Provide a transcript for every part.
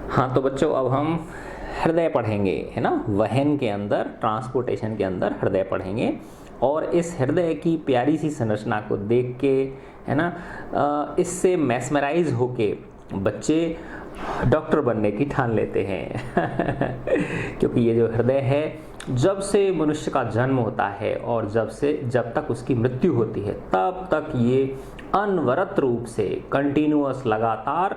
हाँ तो बच्चों अब हम हृदय पढ़ेंगे, है ना। वहन के अंदर, ट्रांसपोर्टेशन के अंदर हृदय पढ़ेंगे। और इस हृदय की प्यारी सी संरचना को देख के, है ना, इससे मैस्मराइज होके बच्चे डॉक्टर बनने की ठान लेते हैं क्योंकि ये जो हृदय है, जब से मनुष्य का जन्म होता है और जब तक उसकी मृत्यु होती है, तब तक ये अनवरत रूप से कंटिन्यूअस, लगातार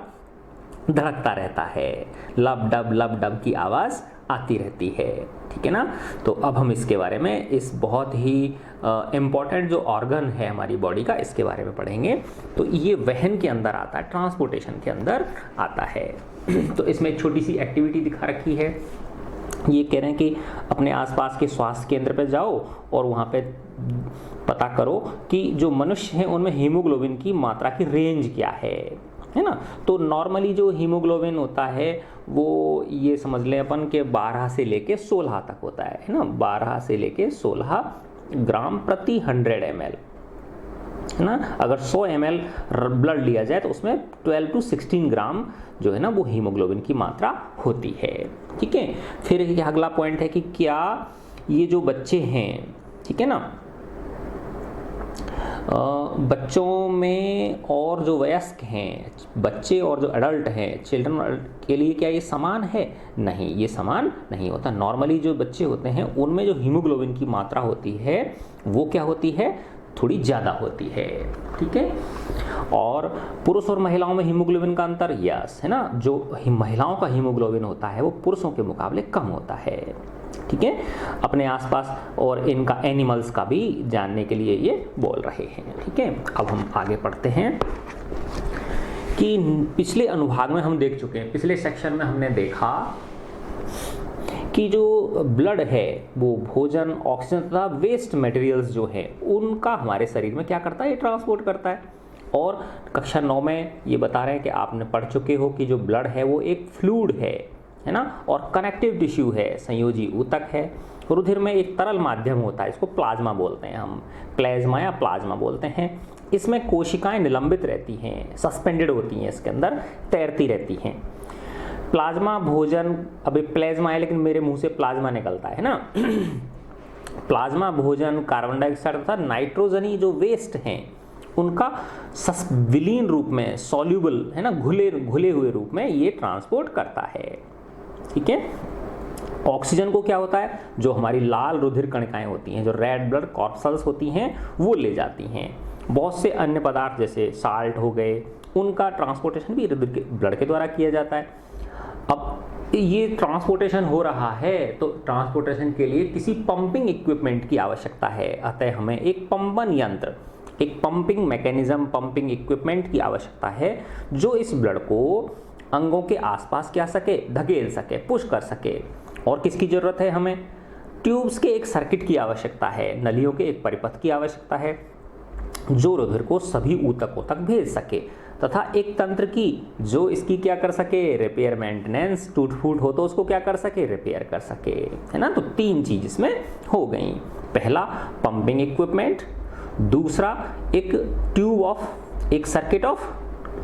धड़कता रहता है। लब डब की आवाज़ आती रहती है, ठीक है ना। तो अब हम इसके बारे में, इस बहुत ही इम्पॉर्टेंट जो ऑर्गन है हमारी बॉडी का, इसके बारे में पढ़ेंगे। तो ये वहन के अंदर आता है, ट्रांसपोर्टेशन के अंदर आता है तो इसमें एक छोटी सी एक्टिविटी दिखा रखी है। ये कह रहे हैं कि अपने आसपास के स्वास्थ्य केंद्र पे जाओ और वहाँ पे पता करो कि जो मनुष्य हैं उनमें हीमोग्लोबिन की मात्रा की रेंज क्या है ना। तो नॉर्मली जो हीमोग्लोबिन होता है वो ये समझ लें अपन के 12 से लेके 16 तक होता है ना। 12 से लेके 16 ग्राम प्रति 100 ml, है ना। अगर 100 ml ब्लड लिया जाए तो उसमें 12 to 16 ग्राम जो है ना वो हीमोग्लोबिन की मात्रा होती है, ठीक है। फिर अगला पॉइंट है कि क्या ये जो बच्चे हैं, ठीक है ना, बच्चों में और जो वयस्क हैं, बच्चे और जो अडल्ट हैं, चिल्ड्रन के लिए क्या ये समान है? नहीं, ये समान नहीं होता। नॉर्मली जो बच्चे होते हैं उनमें जो हीमोग्लोबिन की मात्रा होती है वो क्या होती है? थोड़ी ज़्यादा होती है, ठीक है। और पुरुष और महिलाओं में हीमोग्लोबिन का अंतर, यस, है ना, जो महिलाओं का हीमोग्लोबिन होता है वो पुरुषों के मुकाबले कम होता है, ठीक है। अपने आसपास और इनका एनिमल्स का भी जानने के लिए ये बोल रहे हैं, ठीक है। अब हम आगे पढ़ते हैं कि पिछले अनुभाग में हम देख चुके हैं, पिछले सेक्शन में हमने देखा कि जो ब्लड है वो भोजन, ऑक्सीजन तथा वेस्ट मटेरियल्स जो है उनका हमारे शरीर में क्या करता है? ये ट्रांसपोर्ट करता है। और कक्षा 9 में ये बता रहे हैं कि आपने पढ़ चुके हो कि जो ब्लड है वो एक फ्लूइड है ना, और कनेक्टिव टिश्यू है, संयोजी ऊतक है। रुधिर में एक तरल माध्यम होता है, इसको प्लाज्मा बोलते हैं हम, प्लाज्मा या प्लाज्मा बोलते हैं। इसमें कोशिकाएं निलंबित रहती हैं, सस्पेंडेड होती हैं, इसके अंदर तैरती रहती हैं। प्लाज्मा भोजन, अभी प्लाज्मा है लेकिन मेरे मुंह से प्लाज्मा निकलता है ना प्लाज्मा भोजन, कार्बन डाइऑक्साइड तथा नाइट्रोजनी जो वेस्ट हैं उनका विलीन रूप में, सॉल्यूबल, है ना, घुले हुए रूप में ये ट्रांसपोर्ट करता है, ठीक है। ऑक्सीजन को क्या होता है? जो हमारी लाल रुधिर कणिकाएं होती हैं, जो रेड ब्लड कॉर्पसल्स होती हैं, वो ले जाती हैं। बहुत से अन्य पदार्थ जैसे साल्ट हो गए, उनका ट्रांसपोर्टेशन भी ब्लड के द्वारा किया जाता है। अब ये ट्रांसपोर्टेशन हो रहा है तो ट्रांसपोर्टेशन के लिए किसी पंपिंग इक्विपमेंट की आवश्यकता है, अतः हमें एक पंपन यंत्र, एक पंपिंग मैकेनिज्म, पंपिंग इक्विपमेंट की आवश्यकता है जो इस ब्लड को अंगों के आसपास क्या सके? धकेल सके, पुश कर सके। और किसकी जरूरत है हमें? ट्यूब्स के एक सर्किट की आवश्यकता है, नलियों के एक परिपथ की आवश्यकता है जो रुधिर को सभी ऊतकों तक भेज सके, तथा एक तंत्र की जो इसकी क्या कर सके? रिपेयर मेंटेनेंस, टूट फूट हो तो उसको क्या कर सके? रिपेयर कर सके, है ना। तो 3 चीज इसमें हो गई। पहला पंपिंग इक्विपमेंट, दूसरा एक सर्किट ऑफ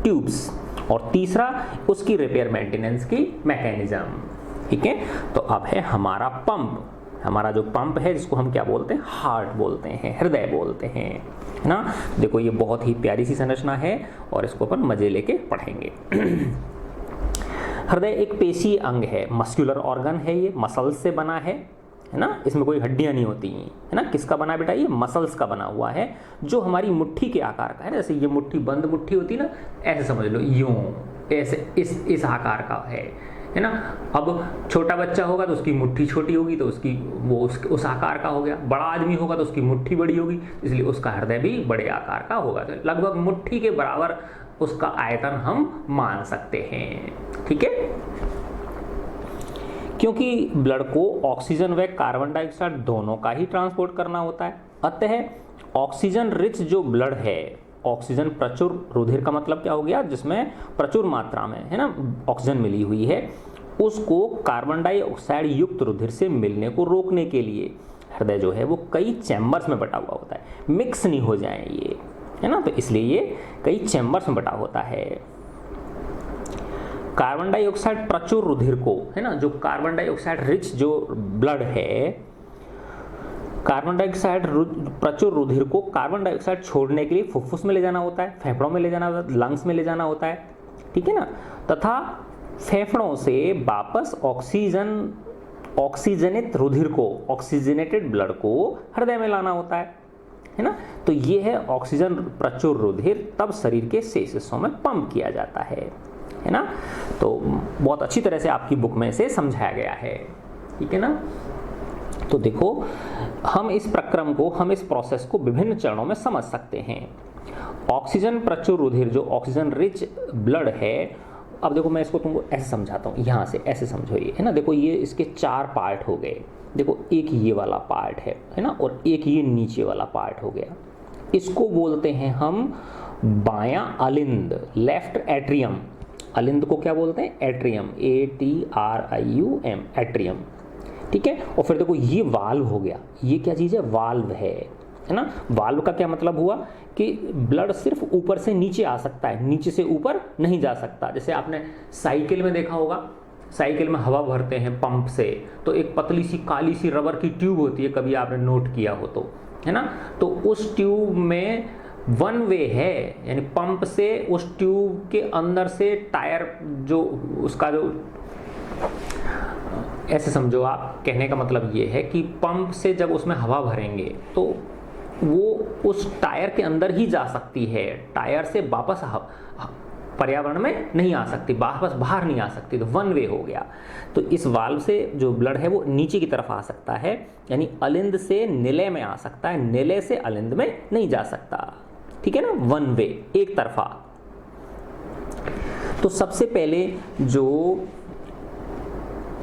ट्यूब्स, और तीसरा उसकी रिपेयर मेंटेनेंस की मैकेनिज्म, ठीक है। तो अब है हमारा पंप, हमारा जो पंप है जिसको हम क्या बोलते हैं? हार्ट बोलते हैं, हृदय बोलते हैं, है ना। देखो ये बहुत ही प्यारी सी संरचना है और इसको अपन मजे लेके पढ़ेंगे हृदय एक पेशीय अंग है, मस्कुलर ऑर्गन है, ये मसल्स से बना है ना। इसमें कोई हड्डियां नहीं होती हैं, है ना। किसका बना बेटा? ये मसल्स का बना हुआ है, जो हमारी मुट्ठी के आकार का है ना। जैसे ये मुट्ठी, बंद मुट्ठी होती है ना, ऐसे समझ लो, यूं, ऐसे इस आकार का है ना। अब छोटा बच्चा होगा तो उसकी मुट्ठी छोटी होगी, तो उसकी वो उस आकार का हो गया। बड़ा आदमी होगा तो उसकी मुट्ठी बड़ी होगी, इसलिए उसका हृदय भी बड़े आकार का होगा। तो लगभग मुट्ठी के बराबर उसका आयतन हम मान सकते हैं, ठीक है। क्योंकि ब्लड को ऑक्सीजन व कार्बन डाइऑक्साइड दोनों का ही ट्रांसपोर्ट करना होता है, अतः ऑक्सीजन रिच जो ब्लड है, ऑक्सीजन प्रचुर, रुधिर का मतलब क्या हो गया? जिसमें प्रचुर मात्रा में, है ना, ऑक्सीजन मिली हुई है, उसको कार्बन डाइऑक्साइड युक्त रुधिर से मिलने को रोकने के लिए हृदय जो है वो कई चैम्बर्स में बटा हुआ होता है, मिक्स नहीं हो जाए ये, है ना। तो इसलिए ये कई चैम्बर्स में बटा होता है। कार्बन डाइऑक्साइड प्रचुर रुधिर को, है ना, जो कार्बन डाइऑक्साइड रिच जो ब्लड है, कार्बन डाइऑक्साइड प्रचुर रुधिर को कार्बन डाइऑक्साइड छोड़ने के लिए फुफ्फुस में ले जाना होता है, फेफड़ों में ले जाना होता है, लंग्स में ले जाना होता है, ठीक है ना, तथा फेफड़ों से वापस ऑक्सीजनित रुधिर को, ऑक्सीजनेटेड ब्लड को हृदय में लाना होता है ना। तो ये है ऑक्सीजन प्रचुर रुधिर तब शरीर के शेष हिस्सों में पंप किया जाता है ना। तो बहुत अच्छी तरह से आपकी बुक में से समझाया गया है, ठीक है ना। तो देखो हम इस प्रक्रम को, हम इस प्रोसेस को विभिन्न चरणों में समझ सकते हैं। ऑक्सीजन प्रचुर रुधिर, जो ऑक्सीजन रिच ब्लड है, अब देखो मैं इसको तुमको ऐसे समझाता हूँ, यहाँ से ऐसे समझो ये, है ना। देखो ये इसके 4 पार्ट हो गए, देखो एक ये वाला पार्ट है ना, और एक ये नीचे वाला पार्ट हो गया। इसको बोलते हैं हम बायां अलिंद, लेफ्ट एट्रियम। अलिंद को क्या बोलते हैं? एट्रियम, ATRIUM, एट्रियम, ठीक है। और फिर देखो ये वाल्व हो गया, ये क्या चीज़ है? वाल्व है ना। वाल्व का क्या मतलब हुआ कि ब्लड सिर्फ ऊपर से नीचे आ सकता है, नीचे से ऊपर नहीं जा सकता। जैसे आपने साइकिल में देखा होगा, साइकिल में हवा भरते हैं पंप से, तो एक पतली सी काली सी रबर की ट्यूब होती है, कभी आपने नोट किया हो तो, है ना। तो उस ट्यूब में 1 वे है, यानी पंप से उस ट्यूब के अंदर से टायर, जो उसका जो, ऐसे समझो आप, कहने का मतलब ये है कि पंप से जब उसमें हवा भरेंगे तो वो उस टायर के अंदर ही जा सकती है, टायर से वापस पर्यावरण में नहीं आ सकती, वापस बाहर नहीं आ सकती, तो 1 वे हो गया। तो इस वाल्व से जो ब्लड है वो नीचे की तरफ आ सकता है, यानी अलिंद से निलय में आ सकता है, निलय से अलिंद में नहीं जा सकता, ठीक है ना, 1 वे, एक तरफा। तो सबसे पहले जो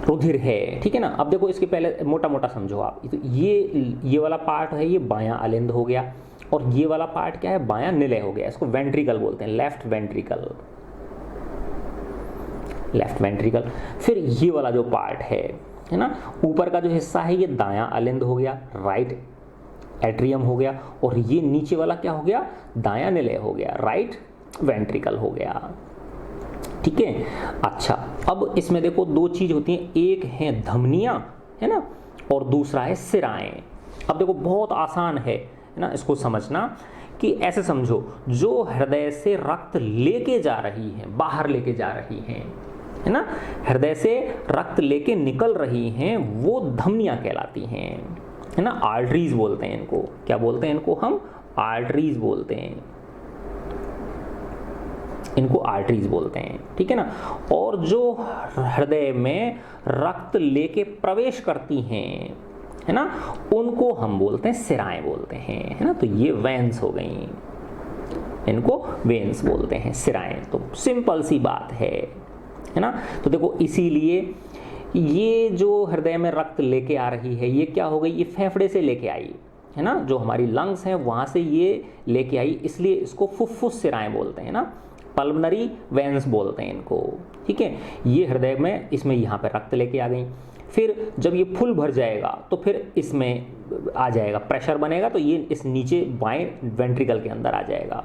रुधिर है, ठीक है ना। अब देखो इसके पहले मोटा मोटा समझो आप, तो ये वाला पार्ट है, ये बायां अलिंद हो गया, और ये वाला पार्ट क्या है? बायां निलय हो गया। इसको वेंट्रिकल बोलते हैं, लेफ्ट वेंट्रिकल, लेफ्ट वेंट्रिकल। फिर ये वाला जो पार्ट है ना, ऊपर का जो हिस्सा है, ये दायां अलिंद हो गया, राइट एट्रियम हो गया, और ये नीचे वाला क्या हो गया? दायां निलय हो गया, राइट वेंट्रिकल हो गया, ठीक है। अच्छा, अब इसमें देखो 2 चीज होती हैं, एक है धमनियां, है ना, और दूसरा है सिराएं। अब देखो बहुत आसान है ना इसको समझना, कि ऐसे समझो, जो हृदय से रक्त लेके जा रही है, बाहर लेके जा रही है ना, हृदय से रक्त लेके निकल रही हैं, वो धमनियां कहलाती हैं, है ना। आर्टरीज बोलते हैं इनको, क्या बोलते हैं इनको? हम आर्टरीज बोलते हैं, इनको आर्टरीज बोलते हैं, ठीक है ना। और जो हृदय में रक्त लेके प्रवेश करती हैं, है ना, उनको हम बोलते हैं सिराएं बोलते हैं, है ना। तो ये वेन्स हो गई, इनको वेन्स बोलते हैं, सिराएं। तो सिंपल सी बात है ना। तो देखो इसीलिए ये जो हृदय में रक्त लेके आ रही है, ये क्या हो गई? ये फेफड़े से लेके आई, है ना, जो हमारी लंग्स हैं वहां से ये लेके आई, इसलिए इसको फुफ्फुस सिराएं बोलते हैं ना, पल्मनरी वेन्स बोलते हैं इनको, ठीक है। ये हृदय में, इसमें यहाँ पे रक्त लेके आ गई, फिर जब ये फुल भर जाएगा तो फिर इसमें आ जाएगा, प्रेशर बनेगा, तो ये इस नीचे बाएं वेंट्रिकल के अंदर आ जाएगा,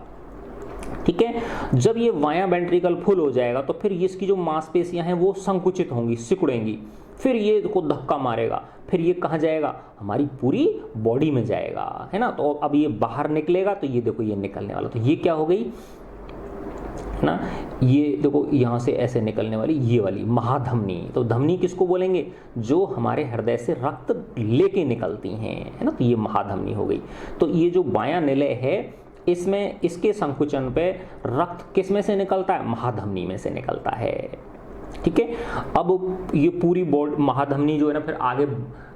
ठीक है। जब ये बायां वेंट्रिकल फुल हो जाएगा तो फिर इसकी जो मांसपेशियां हैं वो संकुचित होंगी, सिकुड़ेंगी, फिर ये को धक्का मारेगा, फिर ये कहाँ जाएगा? हमारी पूरी बॉडी में जाएगा, है ना। तो अब ये बाहर निकलेगा, तो ये देखो ये निकलने वाला, तो ये क्या हो गई ना, ये देखो यहाँ से ऐसे निकलने वाली ये वाली महाधमनी। तो धमनी किसको बोलेंगे? जो हमारे हृदय से रक्त लेके निकलती हैं, है ना, तो ये महाधमनी हो गई। तो ये जो बायां निलय है, इसमें इसके संकुचन पे रक्त किस में से निकलता है? महाधमनी में से निकलता है, ठीक है। अब ये पूरी बॉडी, महाधमनी जो है ना, फिर आगे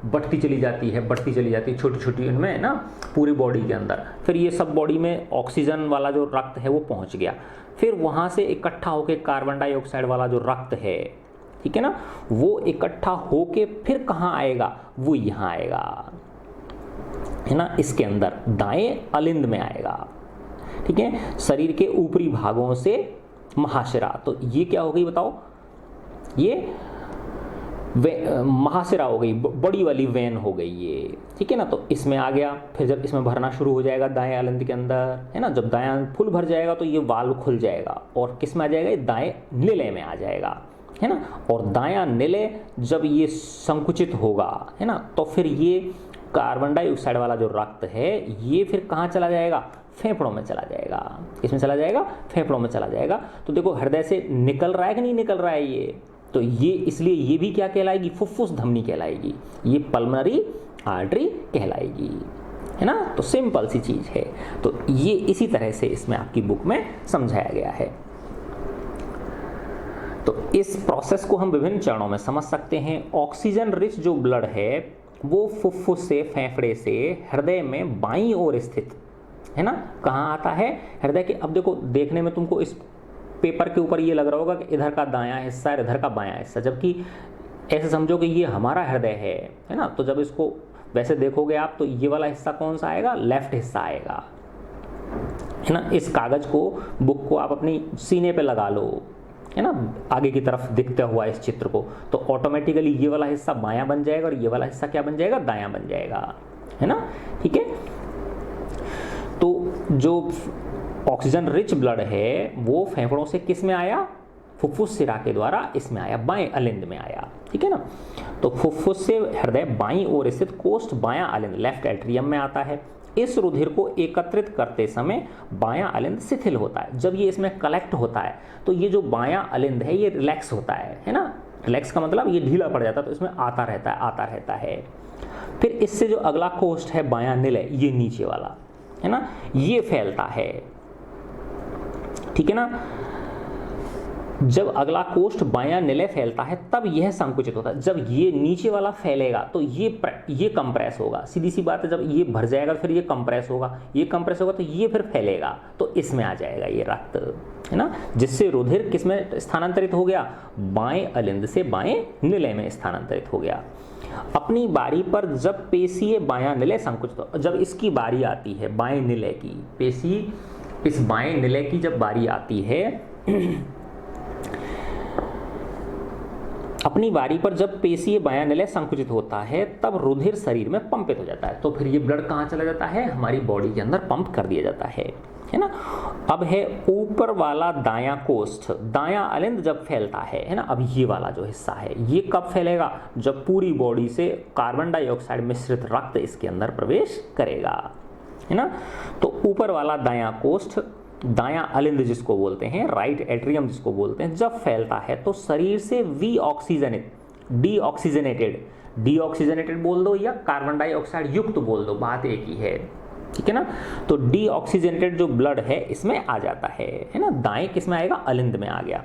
बढ़ती चली जाती है, छोटी छोटी इनमें ना, पूरी बॉडी के अंदर। फिर ये सब बॉडी में ऑक्सीजन वाला जो रक्त है वो पहुंच गया, फिर वहां से इकट्ठा होके कार्बन डाइऑक्साइड वाला जो रक्त है, ठीक है ना, वो इकट्ठा होके फिर कहाँ आएगा? वो यहाँ आएगा, है ना, इसके अंदर दाएं अलिंद में आएगा, ठीक है, शरीर के ऊपरी भागों से महाशिरा। तो ये क्या हो गई बताओ? ये महाशिरा हो गई, बड़ी वाली वेन हो गई ये, ठीक है ना। तो इसमें आ गया, फिर जब इसमें भरना शुरू हो जाएगा दाएं अलिंद के अंदर, है ना, जब दायां फुल भर जाएगा तो ये वाल्व खुल जाएगा और किस में आ जाएगा, ये दाएं निलय में आ जाएगा, है ना। और दायां निलय जब ये संकुचित होगा, है ना, तो फिर ये कार्बन डाइऑक्साइड वाला जो रक्त है ये फिर कहाँ चला जाएगा, फेफड़ों में चला जाएगा। किसमें चला जाएगा, फेफड़ों में चला जाएगा। तो देखो हृदय से निकल रहा है कि नहीं निकल रहा है ये, तो ये इसलिए ये भी क्या कहलाएगी, फुफ्फुस धमनी कहलाएगी, ये पल्मोनरी आर्टरी कहलाएगी, है ना। तो सिंपल सी चीज है। तो ये इसी तरह से इसमें आपकी बुक में समझाया गया है। तो इस प्रोसेस को हम विभिन्न चरणों में समझ सकते हैं। ऑक्सीजन रिच जो ब्लड है वो फुफ्फुस से, फेफड़े से हृदय में बाईं ओर स्थित, है ना, कहाँ आता है, हृदय के। अब देखो देखने में तुमको इस पेपर के ऊपर ये लग रहा होगा कि इधर का दायां हिस्सा है, इधर का बायां हिस्सा, जबकि ऐसे समझो कि ये हमारा हृदय है ना। तो जब इसको वैसे देखोगे आप तो ये वाला हिस्सा कौन सा आएगा, लेफ्ट हिस्सा आएगा, है ना। इस कागज को, बुक को आप अपनी सीने पे लगा लो, है ना, आगे की तरफ दिखता हुआ इस चित्र को, तो ऑटोमेटिकली ये वाला हिस्सा बायां बन जाएगा और ये वाला हिस्सा क्या बन जाएगा, दायां बन जाएगा, है ना, ठीक है। तो जो ऑक्सीजन रिच ब्लड है वो फेफड़ों से किस में आया, फुफ्फुस सिरा के द्वारा इसमें आया, बाएं अलिंद में आया, ठीक है ना। तो फुफ्फुस से हृदय बाईं ओर स्थित कोष्ठ बायां अलिंद, लेफ्ट एट्रियम में आता है। इस रुधिर को एकत्रित करते समय बायां अलिंद शिथिल होता है। जब ये इसमें कलेक्ट होता है तो ये जो बायां अलिंद है ये रिलैक्स होता है ना। रिलैक्स का मतलब ये ढीला पड़ जाता है, तो इसमें आता रहता है, आता रहता है। फिर इससे जो अगला कोष्ठ है बायां निलय, ये नीचे वाला, है ना, ये फैलता है, ठीक है ना। जब अगला कोष्ठ बायां निलय फैलता है तब यह संकुचित होता है। जब ये नीचे वाला फैलेगा तो ये कंप्रेस होगा, सीधी सी बात है। जब ये भर जाएगा फिर ये कंप्रेस होगा, ये कंप्रेस होगा तो ये फिर फैलेगा, तो इसमें आ जाएगा ये रक्त, है ना, जिससे रुधिर किसमें स्थानांतरित हो गया, बाएं अलिंद से बाएं निलय में स्थानांतरित हो गया। अपनी बारी पर जब पेशीय बायां निलय संकुचित हो, जब इसकी बारी आती है बाएं निलय की, पेशी इस बाएं निलय की जब बारी आती है, अपनी बारी पर जब पेशीय बायां निलय संकुचित होता है तब रुधिर शरीर में पंपित हो जाता है। तो फिर ये ब्लड कहाँ चला जाता है, हमारी बॉडी के अंदर पंप कर दिया जाता है ना। अब है ऊपर वाला दायां कोष्ठ, दायां अलिंद जब फैलता है ना। अब ये वाला जो हिस्सा है ये कब फैलेगा, जब पूरी बॉडी से कार्बन डाइऑक्साइड मिश्रित रक्त इसके अंदर प्रवेश करेगा, है ना। तो ऊपर वाला दायां कोष्ठ, दायां अलिंद जिसको बोलते हैं, राइट एट्रियम जिसको बोलते हैं, जब फैलता है तो शरीर से डीऑक्सीजनेटेड बोल दो या कार्बन डाइऑक्साइड युक्त बोल दो, बात एक ही है, ठीक है ना। तो डीऑक्सीजनेटेड जो ब्लड है इसमें आ जाता है ना। दाएं किस में आएगा, अलिंद में आ गया।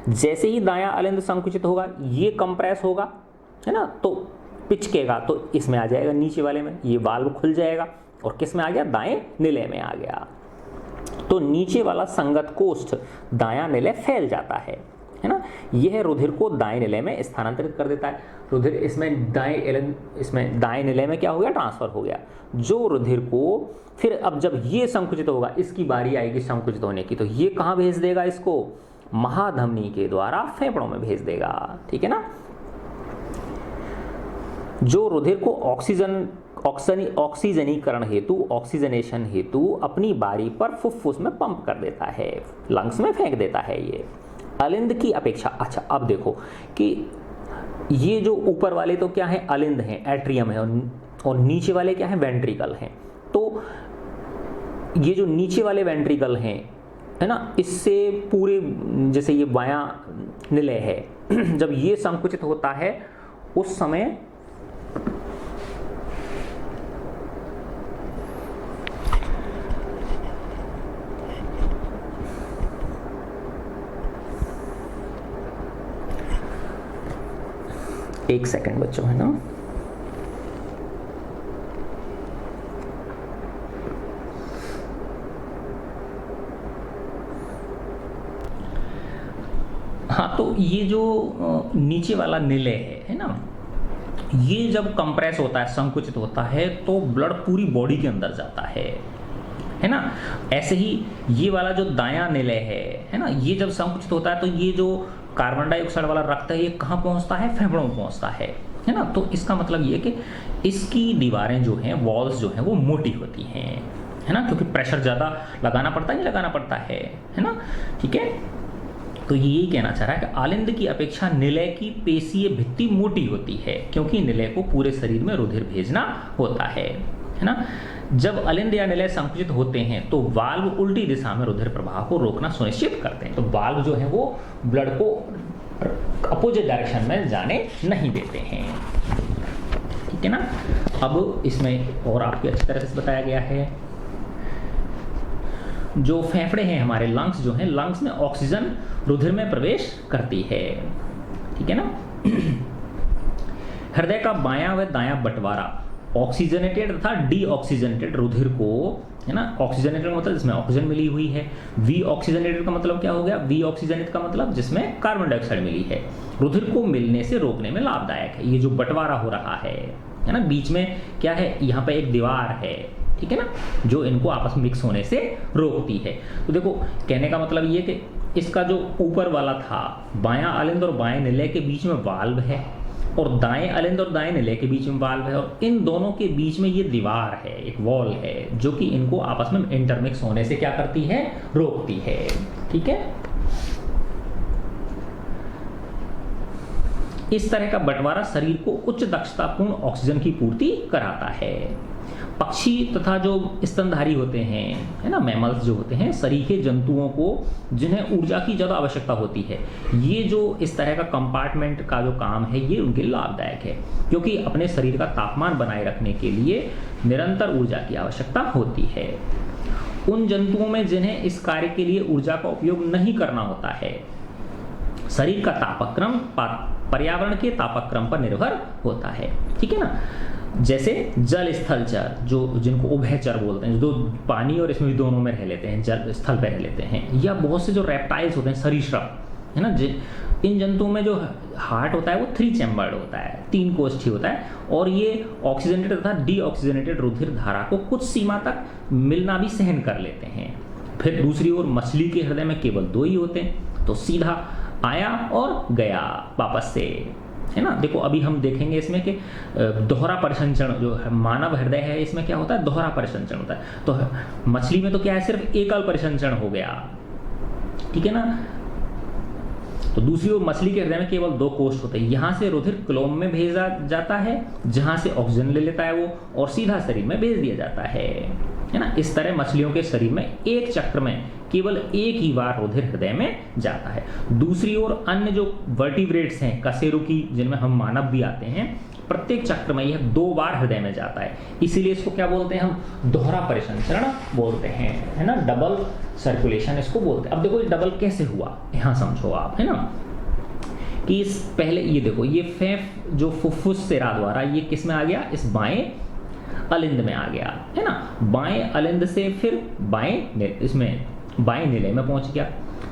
जैसे ही दायां अलिंद संकुचित होगा ये कंप्रेस होगा, है ना, तो पिचकेगा तो इसमें आ जाएगा, नीचे वाले में ये वाल्व खुल जाएगा और किस में आ गया, दाएं निलय में आ गया। तो नीचे वाला संगत कोष्ठ दायां निलय फैल जाता है ना। यह रुधिर को दाएं निलय में स्थानांतरित कर देता है। रुधिर इसमें दाएं निलय में क्या हो गया, ट्रांसफर हो गया। जो रुधिर को फिर अब जब ये संकुचित होगा, इसकी बारी आएगी संकुचित होने की, तो ये कहाँ भेज देगा, इसको महाधमनी के द्वारा फेफड़ों में भेज देगा, ठीक है ना। जो रुधिर को ऑक्सीजनीकरण हेतु, ऑक्सीजनेशन हेतु अपनी बारी पर फुफ्फुस में पंप कर देता है, लंग्स में फेंक देता है ये अलिंद की अपेक्षा। अच्छा अब देखो कि ये जो ऊपर वाले तो क्या है, अलिंद हैं, एट्रियम है, और नीचे वाले क्या है, वेंट्रिकल हैं। तो ये जो नीचे वाले वेंट्रिकल हैं, है ना, इससे पूरे, जैसे ये बायां निलय है जब ये संकुचित होता है उस समय एक सेकंड बच्चों, है ना। हाँ, तो ये जो नीचे वाला निलय है ना, ये जब कंप्रेस होता है, संकुचित होता है, तो ब्लड पूरी बॉडी के अंदर जाता है ना। ऐसे ही ये वाला जो दायां निलय है ना, ये जब संकुचित होता है तो ये जो कार्बन डाइऑक्साइड वाला रक्त है ये कहाँ पहुँचता है, फेफड़ों में पहुँचता है ना। तो इसका मतलब ये कि इसकी दीवारें जो हैं, वॉल्स जो हैं वो मोटी होती हैं, है ना, क्योंकि प्रेशर ज़्यादा लगाना पड़ता है, नहीं लगाना पड़ता है ना, ठीक है। तो यही कहना चाह रहा है कि आलिंद की अपेक्षा निलय की पेशीय भित्ति मोटी होती है, क्योंकि निलय को पूरे शरीर में रुधिर भेजना होता है ना। जब अलिंद या निलय संकुचित होते हैं तो वाल्व उल्टी दिशा में रुधिर प्रवाह को रोकना सुनिश्चित करते हैं। तो वाल्व जो है वो ब्लड को अपोजिट डायरेक्शन में जाने नहीं देते हैं, ठीक है ना। अब इसमें और आपको अच्छी तरह से बताया गया है, जो फेफड़े हैं हमारे, लंग्स जो हैं, लंग्स में ऑक्सीजन रुधिर में प्रवेश करती है, ठीक है ना। हृदय का बायां व दायां बंटवारा ऑक्सीजनेटेड तथा डीऑक्सीजनेटेड रुधिर को, है ना, ऑक्सीजनेटेड मतलब जिसमें ऑक्सीजन मिली हुई है, वी ऑक्सीजनेटेड का मतलब क्या हो गया, वी ऑक्सीजनेटेड का मतलब जिसमें कार्बन डाइऑक्साइड मिली है, रुधिर को मिलने से रोकने में लाभदायक है। ये जो बंटवारा हो रहा है ना, बीच में क्या है, यहाँ पे एक दीवार है, ठीक है ना, जो इनको आपस में मिक्स होने से रोकती है। तो देखो कहने का मतलब ये कि इसका जो ऊपर वाला था, बायां अलिंद और बाएं निलय के बीच में वाल्व है, और दाएं अलिंद और दाएं निलय के बीच में वाल्व है, और इन दोनों के बीच में ये दीवार है, एक वॉल है, जो कि इनको आपस में इंटरमिक्स होने से क्या करती है, रोकती है, ठीक है। इस तरह का बंटवारा शरीर को उच्च दक्षतापूर्ण ऑक्सीजन की पूर्ति कराता है। पक्षी तथा जो स्तनधारी होते हैं, है ना, मैमल्स जो होते हैं, सरीखे जंतुओं को जिन्हें ऊर्जा की ज़्यादा आवश्यकता होती है, ये जो इस तरह का कंपार्टमेंट का जो काम है ये उनके लिए लाभदायक है, क्योंकि अपने शरीर का तापमान बनाए रखने के लिए निरंतर ऊर्जा की आवश्यकता होती है। उन जंतुओं में जिन्हें इस कार्य के लिए ऊर्जा का उपयोग नहीं करना होता है, शरीर का तापक्रम पर्यावरण के तापक्रम पर निर्भर होता है, ठीक है ना। जैसे जल स्थल चर, जो जिनको उभयचर बोलते हैं, जो पानी और इसमें भी दोनों में रह लेते हैं, जल स्थल पर रह लेते हैं, या बहुत से जो रेप्टाइल्स होते हैं, सरीसृप, है ना, इन जंतुओं में जो हार्ट होता है वो 3 चैम्बर्ड होता है, 3 कोष्ठी होता है, और ये ऑक्सीजनेटेड तथा डीऑक्सीजनेटेड रुधिर धारा को कुछ सीमा तक मिलना भी सहन कर लेते हैं। फिर दूसरी ओर मछली के हृदय में केवल 2 ही होते हैं, तो सीधा आया और गया वापस से, है ना। देखो अभी हम देखेंगे इसमें कि दोहरा परिसंचरण जो मानव हृदय है, इसमें क्या होता है, दोहरा परिसंचरण होता है। तो मछली में तो क्या है, सिर्फ एकल परिसंचरण हो गया, ठीक है ना। तो दूसरी ओर मछली के हृदय में केवल 2 कोष्ठ होते हैं, यहाँ से रुधिर क्लोम में भेजा जाता है, जहाँ से ऑक्सीजन ले लेता है वो, और सीधा शरीर में भेज दिया जाता है ना। इस तरह मछलियों के शरीर में एक चक्र में केवल एक ही बार रुधिर हृदय में जाता है। दूसरी ओर अन्य जो वर्टिब्रेट्स हैं, कशेरुकी, जिनमें हम मानव भी आते हैं, प्रत्येक चक्र में यह 2 बार हृदय में जाता है, इसीलिए इसको क्या बोलते हैं, हम दोहरा परिसंचरण बोलते हैं, है ना, डबल सर्कुलेशन इसको बोलते हैं। अब देखो ये डबल कैसे हुआ, यहाँ समझो आप, है ना, कि इस पहले ये देखो, ये फेफ जो फुफ्फुस सिरा द्वारा ये किस में आ गया, इस बाएं अलिंद में आ गया, है ना। बाएं अलिंद से फिर इसमें बाएं निलय में पहुंच गया,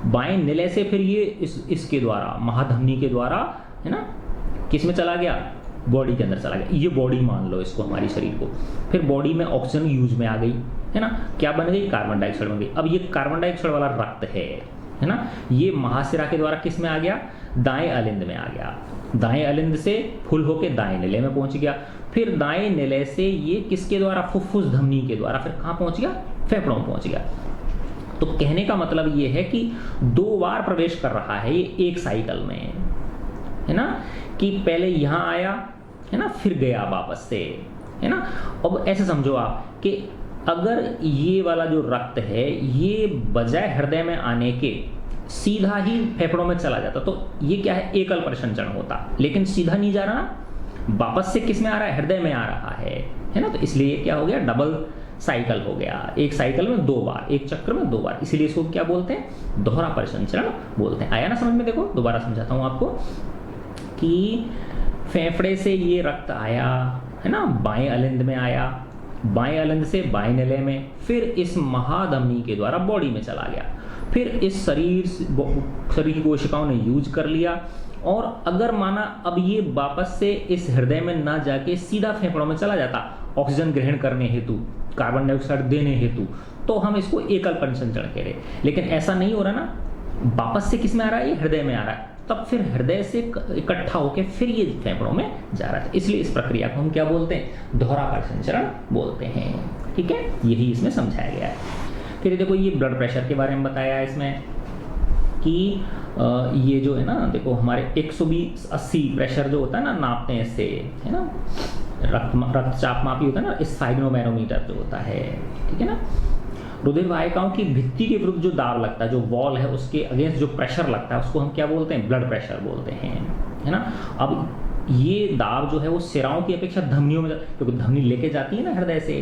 बाएं निलय से फिर ये इसके द्वारा, महाधमनी के द्वारा, है ना, किस में चला गया, बॉडी के अंदर चला गया। ये बॉडी मान लो इसको, हमारी शरीर को। फिर बॉडी में ऑक्सीजन यूज में आ गई, है ना, क्या बन गई, कार्बन डाइऑक्साइड बन गई। अब ये कार्बन डाइऑक्साइड वाला रक्त है ना, ये महाशिरा के द्वारा किस में आ गया, दाएं अलिंद में आ गया, दाएं अलिंद से फुल होके दाएं निलय में पहुंच गया, फिर दाएं निलय से ये किसके द्वारा, फुफ्फुस धमनी के द्वारा फिर कहाँ पहुंच गया, फेफड़ों में पहुंच गया। तो कहने का मतलब ये है कि 2 बार प्रवेश कर रहा है ये एक साइकिल में, है ना, कि पहले यहाँ आया, है ना, फिर गया वापस से, है ना। अब ऐसे समझो आप कि अगर ये वाला जो रक्त है ये बजाय हृदय में आने के सीधा ही फेफड़ों में चला जाता, तो ये क्या है, एकल परिसंचरण होता, लेकिन सीधा नहीं जा रहा, वापस से किस में आ रहा है, हृदय में आ रहा है ना। तो इसलिए क्या हो गया, डबल साइकिल हो गया, एक साइकिल में 2 बार, एक चक्र में 2 बार, इसीलिए इसको क्या बोलते हैं, दोहरा परिसंचरण बोलते हैं। आया ना समझ में। देखो दोबारा समझाता हूं आपको कि फेफड़े से ये रक्त आया, है ना, बाएं अलिंद में आया, बाएं अलिंद से बाएं निलय में, फिर इस महाधमनी के द्वारा बॉडी में चला गया, फिर इस शरीर की कोशिकाओं ने यूज कर लिया, और अगर माना अब ये वापस से इस हृदय में ना जाके सीधा फेफड़ों में चला जाता ऑक्सीजन ग्रहण करने हेतु, कार्बन डाइऑक्साइड देने हेतु, तो हम इसको एकल परिसंचरण कह रहे। लेकिन ऐसा नहीं हो रहा ना, वापस से किस में आ रहा है, ये हृदय में आ रहा है, तब फिर हृदय से इकट्ठा होकर फिर ये फेफड़ों में जा रहा है। इसलिए इस प्रक्रिया को हम क्या बोलते हैं? दोहरा संचरण बोलते हैं। ठीक है, यही इसमें समझाया गया है। फिर देखो ये ब्लड प्रेशर के बारे में बताया है इसमें कि ये जो है ना, देखो हमारे 120/80 प्रेशर जो होता है ना, नापते हैं इससे, है ना, रक्तचाप मापी होता है ना, स्फाइग्नोमैनोमीटर जो होता है। ठीक है ना, रुधिर वाहिकाओं की भित्ति के विरुद्ध जो दाब लगता है, जो वॉल है उसके अगेंस्ट जो प्रेशर लगता है, उसको हम क्या बोलते हैं? ब्लड प्रेशर बोलते हैं, है ना। अब ये दाब जो है वो सिराओं की अपेक्षा धमनियों में, क्योंकि धमनी लेके जाती है ना हृदय से,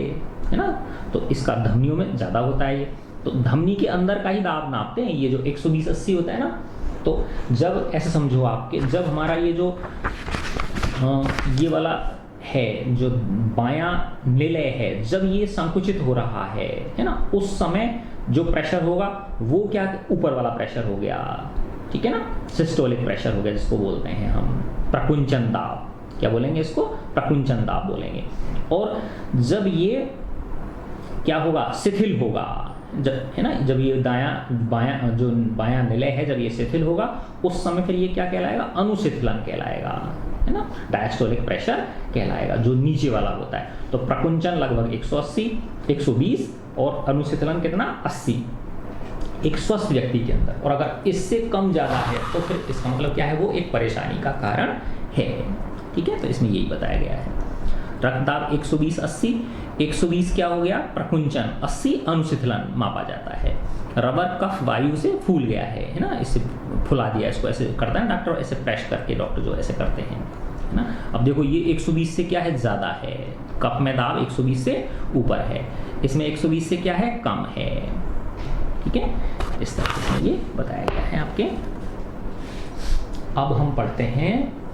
है ना, तो इसका धमनियों में ज़्यादा होता है ये। तो धमनी के अंदर का ही दाब नापते हैं, ये जो 120/80 होता है ना। तो जब ऐसे समझो आपके, जब हमारा ये जो ये वाला है, जो बायां निलय है, जब ये संकुचित हो रहा है ना, उस समय जो प्रेशर होगा वो क्या, ऊपर वाला प्रेशर हो गया। ठीक है ना, सिस्टोलिक प्रेशर हो गया, जिसको बोलते हैं हम प्रकुंचन दाब। क्या बोलेंगे इसको? प्रकुंचन दाब बोलेंगे। और जब ये क्या होगा? शिथिल होगा, जब, है ना, जब ये बायां निलय है, जब ये शिथिल होगा, उस समय फिर ये क्या कहलाएगा? अनुशिथिलन कहलाएगा, है ना, डायस्टोलिक प्रेशर कहलाएगा, जो नीचे वाला होता है। तो प्रकुंचन लगभग 180, 120 और अनुशिथिलन कितना? 80 एक स्वस्थ व्यक्ति के अंदर। और अगर इससे कम ज़्यादा है तो फिर इसका मतलब क्या है? वो एक परेशानी का कारण है। ठीक है, तो इसमें यही बताया गया है। रक्तदाब 120/80, 120 क्या हो गया? प्रकुंचन, 80 अनुशिथिलन मापा जाता है। रबर कफ वायु से फूल गया है ना, इससे फुला दिया, इसको ऐसे करता है डॉक्टर, ऐसे प्रेस करके डॉक्टर जो ऐसे करते हैं, है ना। अब देखो ये 120 से क्या है? ज़्यादा है। कफ में दाब 120 से ऊपर है, इसमें 120 से क्या है? कम है। ठीक है, इस तरह से ये बताया गया है आपके। अब हम पढ़ते हैं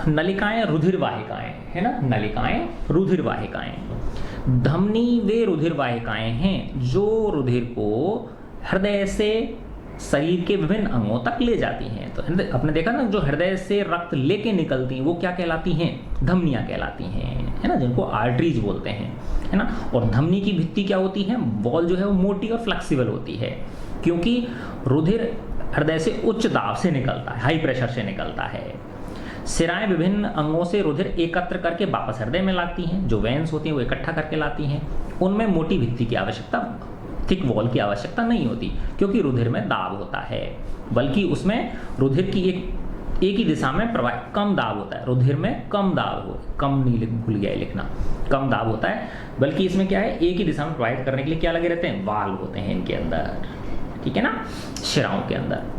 नलिकाएं, रुधिर वाहिकाएं, है ना, नलिकाएं, रुधिर वाहिकाएं। धमनी वे रुधिर वाहिकाएं हैं जो रुधिर को हृदय से शरीर के विभिन्न अंगों तक ले जाती हैं। तो आपने देखा ना, जो हृदय से रक्त लेके निकलती हैं वो क्या कहलाती हैं? धमनियां कहलाती हैं, है ना, जिनको आर्टरीज बोलते हैं, है ना। और धमनी की भित्ति क्या होती है? वॉल जो है वो मोटी और फ्लेक्सिबल होती है, क्योंकि रुधिर हृदय से उच्च दाब से निकलता है, हाई प्रेशर से निकलता है। सिराएं विभिन्न अंगों से रुधिर एकत्र करके वापस हृदय में लाती हैं, जो वेन्स होती हैं वो इकट्ठा करके लाती हैं। उनमें मोटी भित्ति की आवश्यकता, थिक वॉल की आवश्यकता नहीं होती, क्योंकि रुधिर में दाब होता है, बल्कि उसमें रुधिर की एक ही दिशा में प्रवाह, कम दाब होता है। रुधिर में कम दाब हो, कम नहीं भूल गया लिखना, कम दाब होता है, बल्कि इसमें क्या है? एक ही दिशा में प्रवाहित करने के लिए क्या लगे रहते हैं? वाल्व होते हैं इनके अंदर। ठीक है ना, शिराओं के अंदर।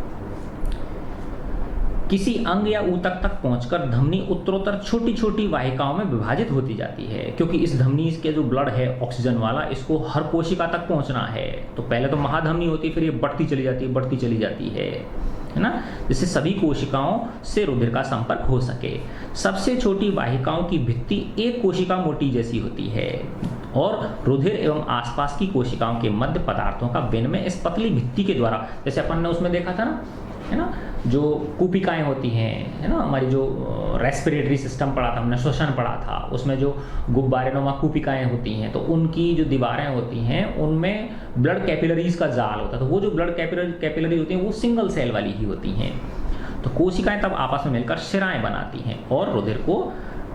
किसी अंग या ऊतक तक पहुंचकर धमनी उत्तरोत्तर छोटी छोटी वाहिकाओं में विभाजित होती जाती है, क्योंकि इस धमनी के जो ब्लड है ऑक्सीजन वाला, इसको हर कोशिका तक पहुंचना है। तो पहले तो महाधमनी होती है, फिर ये बढ़ती चली जाती है, बढ़ती चली जाती है ना, जिससे सभी कोशिकाओं से रुधिर का संपर्क हो सके। सबसे छोटी वाहिकाओं की भित्ति एक कोशिका मोटी जैसी होती है और रुधिर एवं आसपास की कोशिकाओं के मध्य पदार्थों का विनिमय इस पतली भित्ति के द्वारा, जैसे अपन ने उसमें देखा था ना, है ना, जो कूपिकाएं होती हैं, है ना, हमारी जो रेस्पिरेटरी सिस्टम पढ़ा था हमने, श्वसन पढ़ा था, उसमें जो गुब्बारेनुमा कूपिकाएं होती हैं, तो उनकी जो दीवारें होती हैं उनमें ब्लड कैपिलरीज का जाल होता है। तो वो जो ब्लड कैपिलरी होती हैं वो सिंगल सेल वाली ही होती हैं। तो कोशिकाएं तब आपस में मिलकर शिराएं बनाती हैं और रुधिर को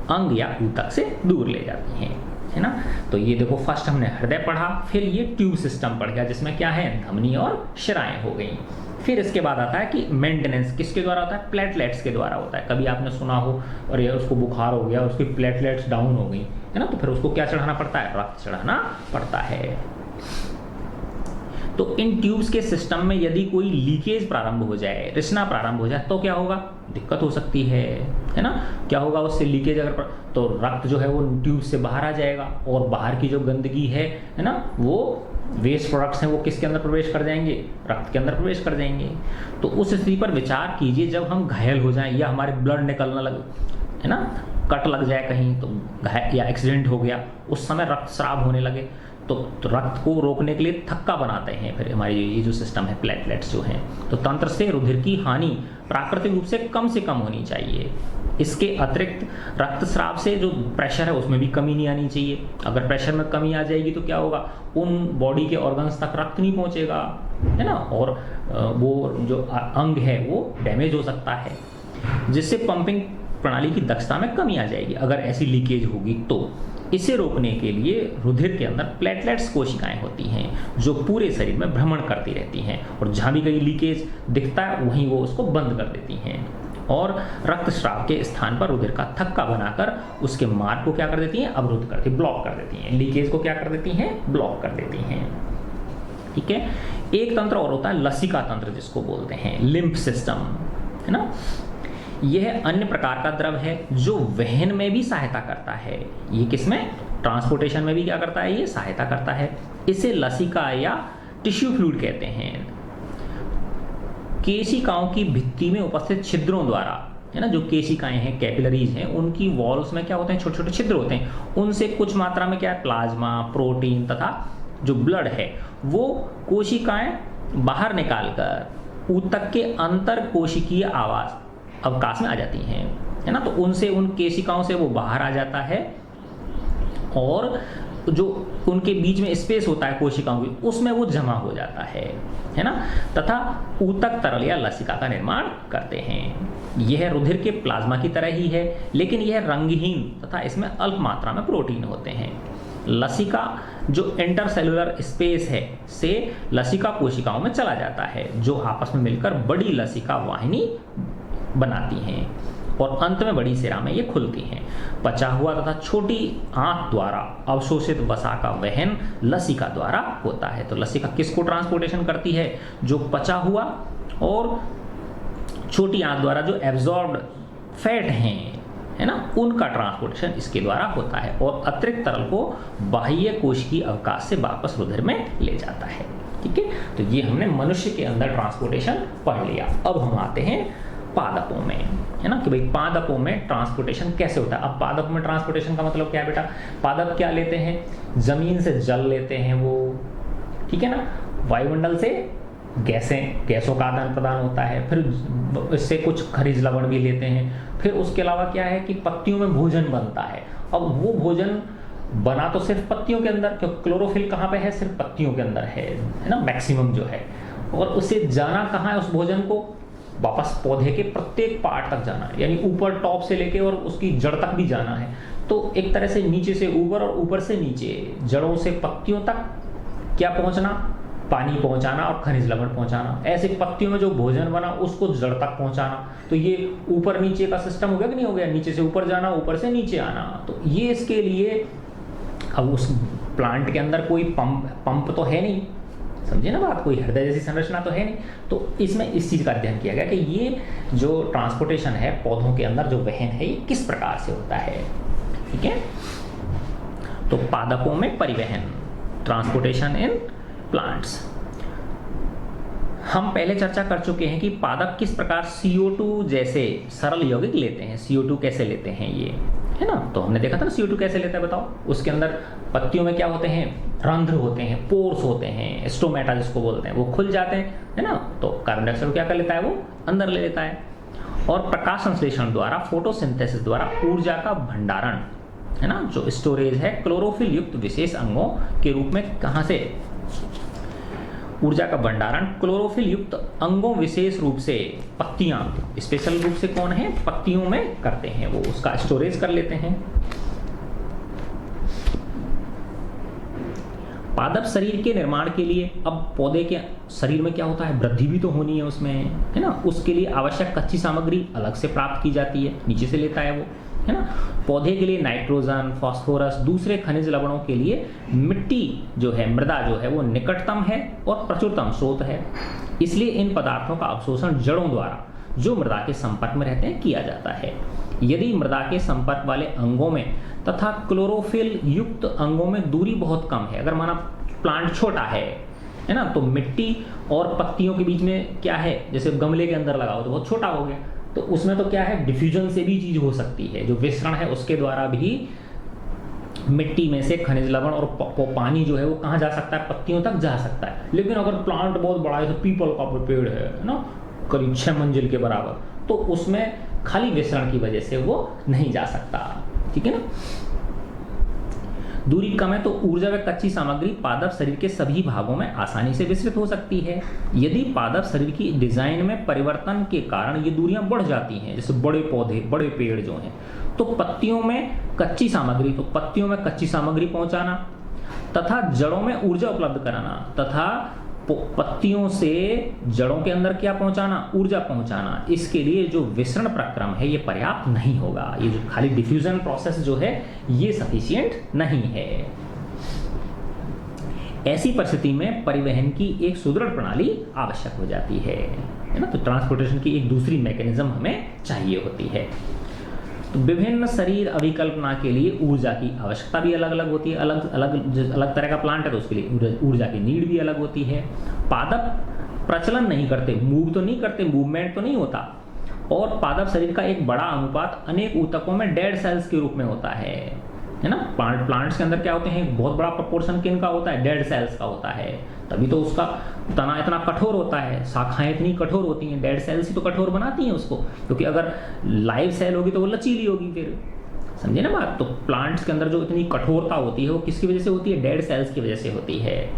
अंग या ऊतक से दूर ले जाती हैं, है ना। तो ये देखो, फर्स्ट हमने हृदय पढ़ा, फिर ये ट्यूब सिस्टम पढ़ गया, जिसमें क्या है? धमनी और शिराएं हो गई। फिर इसके बाद आता है कि मेंटेनेंस किसके द्वारा होता है? प्लेटलेट्स के द्वारा होता है। कभी आपने सुना हो और ये उसको बुखार हो गया, उसकी प्लेटलेट्स डाउन हो गई, है ना, तो फिर उसको क्या चढ़ाना पड़ता है? रक्त चढ़ाना पड़ता है। तो इन ट्यूब्स के सिस्टम में यदि कोई लीकेज प्रारंभ हो जाए, रिसना प्रारंभ हो जाए, तो क्या होगा? दिक्कत हो सकती है ना। क्या होगा उससे? लीकेज अगर तो रक्त जो है वो ट्यूब से बाहर आ जाएगा और बाहर की जो गंदगी है ना, वो वेस्ट प्रोडक्ट्स हैं वो किसके अंदर प्रवेश कर जाएंगे? रक्त के अंदर प्रवेश कर जाएंगे। तो उस स्थिति पर विचार कीजिए, जब हम घायल हो जाएं या हमारे ब्लड निकलने लगे, है ना, कट लग जाए कहीं तो घायल, या एक्सीडेंट हो गया, उस समय रक्तस्राव होने लगे, तो रक्त को रोकने के लिए थक्का बनाते हैं फिर हमारी ये जो सिस्टम है, प्लेटलेट्स जो हैं। तो तंत्र से रुधिर की हानि प्राकृतिक रूप से कम होनी चाहिए। इसके अतिरिक्त रक्तस्राव से जो प्रेशर है उसमें भी कमी नहीं आनी चाहिए। अगर प्रेशर में कमी आ जाएगी तो क्या होगा? उन बॉडी के ऑर्गन्स तक रक्त नहीं पहुंचेगा, है ना, और वो जो अंग है वो डैमेज हो सकता है, जिससे पंपिंग प्रणाली की दक्षता में कमी आ जाएगी अगर ऐसी लीकेज होगी तो। इसे रोकने के लिए रुधिर के अंदर प्लेटलेट्स कोशिकाएं होती हैं जो पूरे शरीर में भ्रमण करती रहती हैं, और जहाँ भी कहीं लीकेज दिखता है वहीं वो उसको बंद कर देती हैं, और रक्तस्राव के स्थान पर रुधिर का थक्का बनाकर उसके मार्ग को क्या कर देती हैं, अवरुद्ध करती, ब्लॉक कर देती हैं, लीकेज को क्या कर देती हैं, ब्लॉक कर देती हैं। ठीक है। एक तंत्र और होता है लसिका तंत्र, जिसको बोलते हैं लिम्फ सिस्टम, है ना। यह अन्य प्रकार का द्रव है जो वहन में भी सहायता करता है। ये किसमें, ट्रांसपोर्टेशन में भी क्या करता है, ये सहायता करता है। इसे लसिका या टिश्यू फ्लूइड कहते हैं। केशिकाओं की भित्ति में उपस्थित छिद्रों द्वारा, है ना, जो केशिकाएं हैं, कैपिलरीज हैं, उनकी वॉल्स में क्या होते हैं, छोटे छोटे छिद्र होते हैं, उनसे कुछ मात्रा में क्या है, प्लाज्मा, प्रोटीन तथा जो ब्लड है वो कोशिकाएं बाहर निकालकर ऊतक के अंतर कोशिकीय अवकाश में आ जाती हैं, है ना। तो उनसे, उन केशिकाओं से वो बाहर आ जाता है, और जो उनके बीच में स्पेस होता है कोशिकाओं की, उसमें वो जमा हो जाता है ना, तथा ऊतक तरल या लसिका का निर्माण करते हैं। यह रुधिर के प्लाज्मा की तरह ही है, लेकिन यह रंगहीन तथा इसमें अल्प मात्रा में प्रोटीन होते हैं। लसिका जो इंटरसेलुलर स्पेस है से लसिका कोशिकाओं में चला जाता है, जो आपस में मिलकर बड़ी लसिका वाहिनी बनाती हैं, और अंत में बड़ी सिरा में ये खुलती हैं। पचा हुआ तथा छोटी आंत द्वारा अवशोषित वसा का वहन लसिका द्वारा होता है। तो लसिका किसको ट्रांसपोर्टेशन करती है, जो पचा हुआ और छोटी आंत द्वारा जो एब्जॉर्ब्ड फैट हैं, है ना, उनका ट्रांसपोर्टेशन इसके द्वारा होता है, और अतिरिक्त तरल को बाह्य कोशिकीय अवकाश से वापस रुधिर में ले जाता है। ठीक है। तो ये हमने मनुष्य के अंदर ट्रांसपोर्टेशन पढ़ लिया। अब हम आते हैं पादपों में, है ना, कि भाई पादपों में ट्रांसपोर्टेशन कैसे होता है। अब पादपों में ट्रांसपोर्टेशन का मतलब क्या है बेटा, पादप क्या लेते हैं, जमीन से जल लेते हैं वो, ठीक है ना, वायुमंडल से गैसों का आदान प्रदान होता है, फिर इससे कुछ खनिज लवण भी लेते हैं, फिर उसके अलावा क्या है कि पत्तियों में भोजन बनता है। अब वो भोजन बना तो सिर्फ पत्तियों के अंदर, क्योंकि क्लोरोफिल कहाँ पे है, सिर्फ पत्तियों के अंदर है ना, मैक्सिमम जो है, और उसे जाना कहाँ है, उस भोजन को वापस पौधे के प्रत्येक पार्ट तक जाना है, यानी ऊपर टॉप से लेके और उसकी जड़ तक भी जाना है। तो एक तरह से नीचे से ऊपर और ऊपर से नीचे, जड़ों से पत्तियों तक क्या पहुंचना, पानी पहुंचाना और खनिज लवण पहुंचाना। ऐसे पत्तियों में जो भोजन बना उसको जड़ तक पहुंचाना। तो ये ऊपर नीचे का सिस्टम हो गया कि नहीं हो गया, नीचे से ऊपर जाना, ऊपर से नीचे आना। तो ये इसके लिए, अब उस प्लांट के अंदर कोई पंप तो है नहीं, समझे ना बात, कोई हृदय जैसी संरचना तो है नहीं। तो इसमें इस चीज़ का अध्ययन किया गया कि ये जो ट्रांसपोर्टेशन है पौधों के अंदर, जो वहन है, ये किस प्रकार से होता है। ठीक है। तो पादपों में परिवहन, ट्रांसपोर्टेशन इन प्लांट्स, हम पहले चर्चा कर चुके हैं कि पादप किस प्रकार CO2 जैसे सरल यौगिक लेते हैं। CO2 कैसे लेते हैं ये, है ना, तो हमने देखा था ना CO2 कैसे लेता है, बताओ। उसके अंदर पत्तियों में क्या होते हैं, रंध्र होते हैं, पोर्स होते हैं, स्टोमेटा जिसको बोलते हैं, वो खुल जाते हैं, है ना। तो कार्बन डाइऑक्साइड क्या कर लेता है, वो अंदर ले लेता है, और प्रकाश संश्लेषण द्वारा, फोटोसिंथेसिस द्वारा ऊर्जा का भंडारण, है ना, जो स्टोरेज है, क्लोरोफिल युक्त विशेष अंगों के रूप में, कहाँ से, ऊर्जा का भंडारण क्लोरोफिल युक्त अंगों, विशेष रूप से पत्तियां, स्पेशल रूप से कौन है, पत्तियों में करते हैं, वो उसका स्टोरेज कर लेते हैं। पादप शरीर के निर्माण के लिए, अब पौधे के शरीर में क्या होता है, वृद्धि भी तो होनी है उसमें, है ना, उसके लिए आवश्यक कच्ची सामग्री अलग से प्राप्त की जाती है, नीचे से लेता है वो, है ना। पौधे के लिए नाइट्रोजन, फास्फोरस, दूसरे खनिज लवणों के लिए मिट्टी जो है, मृदा जो है, वो निकटतम है और प्रचुरतम स्रोत है। इसलिए इन पदार्थों का अवशोषण जड़ों द्वारा, जो मृदा के संपर्क में रहते हैं, किया जाता है। यदि मृदा के संपर्क वाले अंगों में तथा क्लोरोफिल युक्त अंगों में दूरी बहुत कम है, अगर माना प्लांट छोटा है ना, तो मिट्टी और पत्तियों के बीच में क्या है, जैसे गमले के अंदर लगाओ तो बहुत छोटा हो गया, तो उसमें तो क्या है, डिफ्यूजन से भी चीज हो सकती है, जो विसरण है उसके द्वारा भी मिट्टी में से खनिज लवण और पानी जो है वो कहाँ जा सकता है, पत्तियों तक जा सकता है। लेकिन अगर प्लांट बहुत बड़ा है, तो पीपल का पेड़ है ना, करीब 6 मंजिल के बराबर, तो उसमें खाली विसरण की वजह से वो नहीं जा सकता। ठीक है ना। दूरी कम है तो ऊर्जा व कच्ची सामग्री पादप शरीर के सभी भागों में आसानी से विस्तृत हो सकती है। यदि पादप शरीर की डिजाइन में परिवर्तन के कारण ये दूरियां बढ़ जाती हैं, जैसे बड़े पौधे, बड़े पेड़ जो हैं, तो पत्तियों में कच्ची सामग्री पहुंचाना तथा जड़ों में ऊर्जा उपलब्ध कराना तथा पत्तियों से जड़ों के अंदर क्या पहुंचाना, ऊर्जा पहुंचाना, इसके लिए जो विसरण प्रक्रम है ये पर्याप्त नहीं होगा। ये जो खाली डिफ्यूजन प्रोसेस जो है ये सफिशिएंट नहीं है। ऐसी परिस्थिति में परिवहन की एक सुदृढ़ प्रणाली आवश्यक हो जाती है ना। तो ट्रांसपोर्टेशन की एक दूसरी मैकेनिज्म हमें चाहिए होती है। तो विभिन्न शरीर अभिकल्पना के लिए ऊर्जा की आवश्यकता भी अलग अलग होती है। अलग तरह का प्लांट है तो उसके लिए ऊर्जा की नीड भी अलग होती है। पादप प्रचलन नहीं करते, मूवमेंट तो नहीं होता, और पादप शरीर का एक बड़ा अनुपात अनेक ऊतकों में डेड सेल्स के रूप में होता है ना। प्लांट्स के अंदर क्या होते हैं, बहुत बड़ा प्रोपोर्शन किन का होता है, डेड सेल्स का होता है, तभी तो उसका तना इतना कठोर होता है, शाखाएं इतनी कठोर होती हैं, डेड सेल्स ही तो कठोर बनाती हैं उसको, क्योंकि अगर लाइव सेल होगी तो वो लचीली होगी, फिर समझे ना बात। तो प्लांट्स के अंदर जो इतनी कठोरता होती है वो किसकी वजह से होती है, डेड सेल्स की वजह से होती है।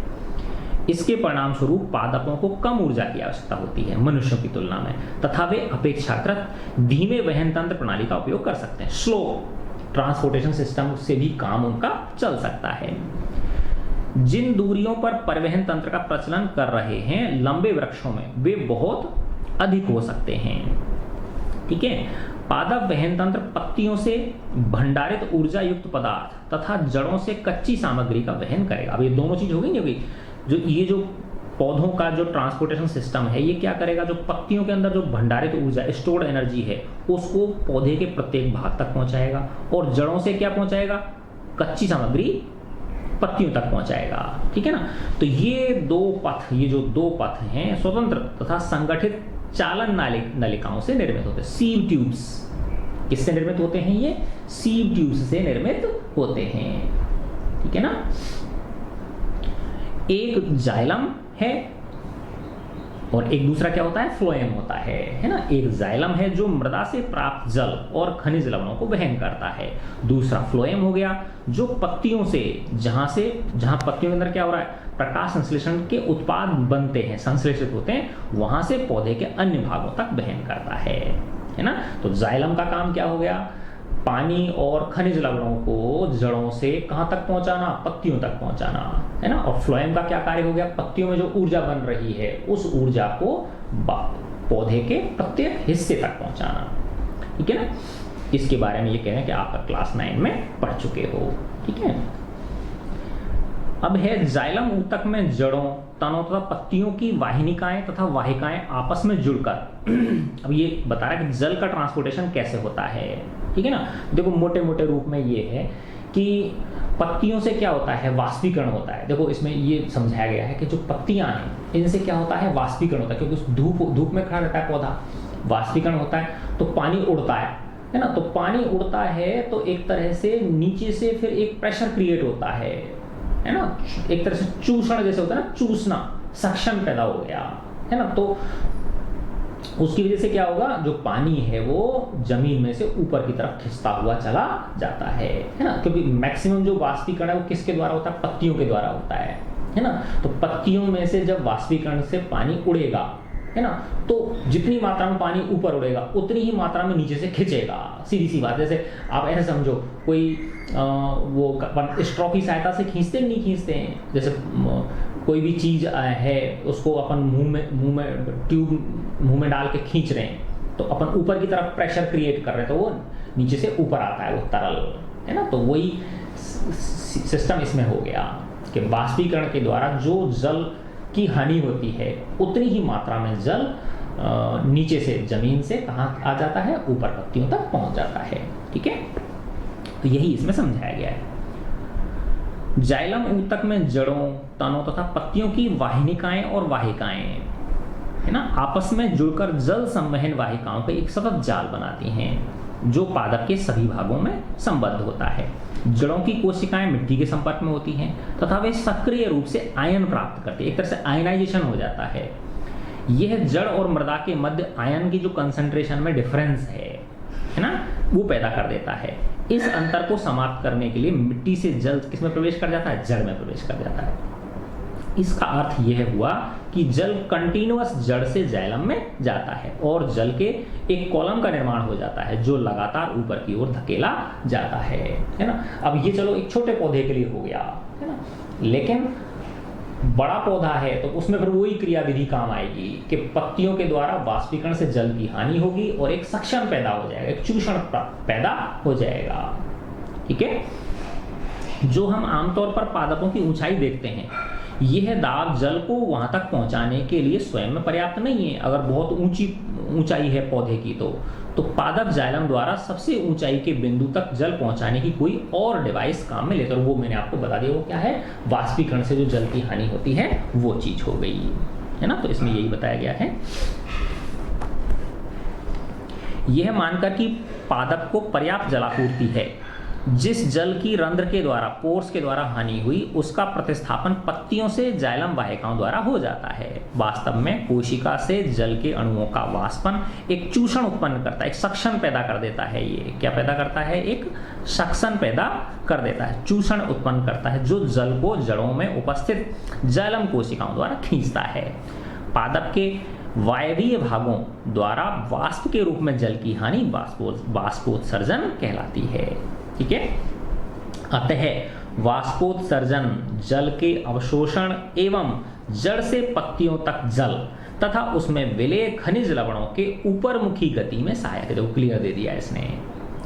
इसके परिणाम स्वरूप पादपों को कम ऊर्जा की आवश्यकता होती है मनुष्यों की तुलना में, तथा वे अपेक्षाकृत धीमे वहन तंत्र प्रणाली का उपयोग कर सकते हैं। स्लो ट्रांसपोर्टेशन सिस्टम से भी काम उनका चल सकता है। जिन दूरियों पर परिवहन तंत्र का प्रचलन कर रहे हैं लंबे वृक्षों में, वे बहुत अधिक हो सकते हैं। ठीक है। पादप वहन तंत्र पत्तियों से भंडारित ऊर्जा युक्त पदार्थ तथा जड़ों से कच्ची सामग्री का वहन करेगा। अब ये दोनों चीज हो गई नहीं होगी। जो पौधों का जो ट्रांसपोर्टेशन सिस्टम है ये क्या करेगा, जो पत्तियों के अंदर जो भंडारित ऊर्जा, स्टोर्ड एनर्जी है, उसको पौधे के प्रत्येक भाग तक पहुंचाएगा, और जड़ों से क्या पहुंचाएगा, कच्ची सामग्री पत्तियों तक पहुंचाएगा। ठीक है ना। तो ये जो दो पथ हैं स्वतंत्र तथा संगठित चालन नलिकाओं से निर्मित होते हैं। सीव ट्यूब्स किससे निर्मित होते हैं, ये सीव ट्यूब्स से निर्मित होते हैं। ठीक है ना। एक जाइलम है और एक दूसरा क्या होता है, फ्लोएम होता है ना। एक जाइलम है जो मृदा से प्राप्त जल और खनिज लवणों को वहन करता है। दूसरा फ्लोएम हो गया जो पत्तियों से, जहां पत्तियों के अंदर क्या हो रहा है, प्रकाश संश्लेषण के उत्पाद बनते हैं, संश्लेषित होते हैं, वहां से पौधे के अन्य भागों तक वहन करता है ना। तो जाइलम का काम क्या हो गया, पानी और खनिज लवणों को जड़ों से कहां तक पहुंचाना, पत्तियों तक पहुंचाना है ना। और फ्लोएम का क्या कार्य हो गया, पत्तियों में जो ऊर्जा बन रही है उस ऊर्जा को पौधे के प्रत्येक हिस्से तक पहुंचाना। ठीक है ना। इसके बारे में ये कह रहे हैं कि आप क्लास 9 में पढ़ चुके हो। ठीक है। अब है जाइलम ऊतक में जड़ों, तनों तथा पत्तियों की वाहिनिकाएं तथा वाहिकाएं आपस में जुड़कर अब ये बता रहा है कि जल का ट्रांसपोर्टेशन कैसे होता है। ठीक है ना। देखो मोटे मोटे रूप में ये है कि पत्तियों से क्या होता है, वाष्पीकरण होता है। देखो इसमें ये समझाया गया है कि जो पत्तियां हैं इनसे क्या होता है, वाष्पीकरण होता है, क्योंकि उस धूप में खड़ा रहता है पौधा, वाष्पीकरण होता है तो पानी उड़ता है ना। तो पानी उड़ता है तो एक तरह से नीचे से फिर एक प्रेशर क्रिएट होता है ना। एक तरह से चूषण जैसे होता है ना, चूसना, सक्शन पैदा हो गया है ना। तो उसकी वजह से क्या होगा, जो पानी है वो जमीन में से ऊपर की तरफ खिंचता हुआ चला जाता है ना। क्योंकि मैक्सिमम जो वाष्पीकरण है वो किसके द्वारा होता है, पत्तियों के द्वारा होता है ना। तो पत्तियों में से जब वाष्पीकरण से पानी उड़ेगा है ना, तो जितनी मात्रा में पानी ऊपर उड़ेगा उतनी ही मात्रा में नीचे से खिंचेगा। सीधी सी बात। जैसे आप ऐसे समझो, कोई वो स्ट्रॉ की सहायता से खींचते नहीं खींचते हैं, जैसे कोई भी चीज है उसको अपन मुंह में डाल के खींच रहे हैं तो अपन ऊपर की तरफ प्रेशर क्रिएट कर रहे हैं तो वो नीचे से ऊपर आता है, वो तरल है ना। तो वही सिस्टम इसमें हो गया कि वाष्पीकरण के द्वारा जो जल की हानि होती है उतनी ही मात्रा में जल नीचे से, जमीन से कहाँ आ जाता है, ऊपर पत्तियों तक पहुंच जाता है। ठीक है। तो यही इसमें समझाया गया है। जाइलम ऊतक में जड़ों, तनों तथा पत्तियों की वाहिनिकाएं और वाहिकाएं है ना आपस में जुड़कर जल संवहन वाहिकाओं का एक सतत जाल बनाती हैं जो पादप के सभी भागों में संबद्ध होता है। जड़ों की कोशिकाएं मिट्टी के संपर्क में होती हैं तथा वे सक्रिय रूप से आयन प्राप्त करती है, एक तरह से आयनाइजेशन हो जाता है। यह जड़ और मृदा के मध्य आयन की जो कंसंट्रेशन में डिफरेंस है ना, वो पैदा कर देता है। इस अंतर को समाप्त करने के लिए मिट्टी से जल किस में प्रवेश कर जाता है? जड़ में प्रवेश कर जाता है। इसका अर्थ यह हुआ कि जल कंटिन्यूअस जड़ से जाइलम में जाता है और जल के एक कॉलम का निर्माण हो जाता है जो लगातार ऊपर की ओर धकेला जाता है ना। अब ये चलो एक छोटे पौधे के लिए हो गया, है ना, लेकिन बड़ा पौधा है तो उसमें फिर वही क्रिया विधि काम आएगी कि पत्तियों के द्वारा वाष्पीकरण से जल की हानि होगी और एक सक्शन पैदा हो जाएगा, एक चूषण पैदा हो जाएगा। ठीक है, जो हम आमतौर पर पादपों की ऊंचाई देखते हैं, यह दाब जल को वहां तक पहुंचाने के लिए स्वयं में पर्याप्त नहीं है। अगर बहुत ऊंचाई है पौधे की तो पादप जाइलम द्वारा सबसे ऊंचाई के बिंदु तक जल पहुंचाने की कोई और डिवाइस काम में लेकर, वो मैंने आपको बता दिया वो क्या है, वाष्पीकरण से जो जल की हानि होती है वो चीज हो गई, है ना। तो इसमें यही बताया गया है। यह मानकर कि पादप को पर्याप्त जलापूर्ति है, जिस जल की रंध्र के द्वारा, पोर्स के द्वारा हानि हुई, उसका प्रतिस्थापन पत्तियों से जाइलम वाहिकाओं द्वारा हो जाता है। वास्तव में कोशिका से जल के अणुओं का वाष्पन एक चूषण उत्पन्न करता है, एक सक्शन पैदा कर देता है। ये क्या पैदा करता है? एक सक्शन पैदा कर देता है, चूषण उत्पन्न करता है, जो जल को जड़ों में उपस्थित जाइलम कोशिकाओं द्वारा खींचता है। पादप के वायवीय भागों द्वारा वाष्प के रूप में जल की हानि वाष्पोत्सर्जन कहलाती है। ठीक है, अतः वाष्पोत्सर्जन जल के अवशोषण एवं जड़ से पत्तियों तक जल तथा उसमें विलेय खनिज लवणों के ऊपरमुखी गति में सहायक है। देखो क्लियर दे दिया इसने।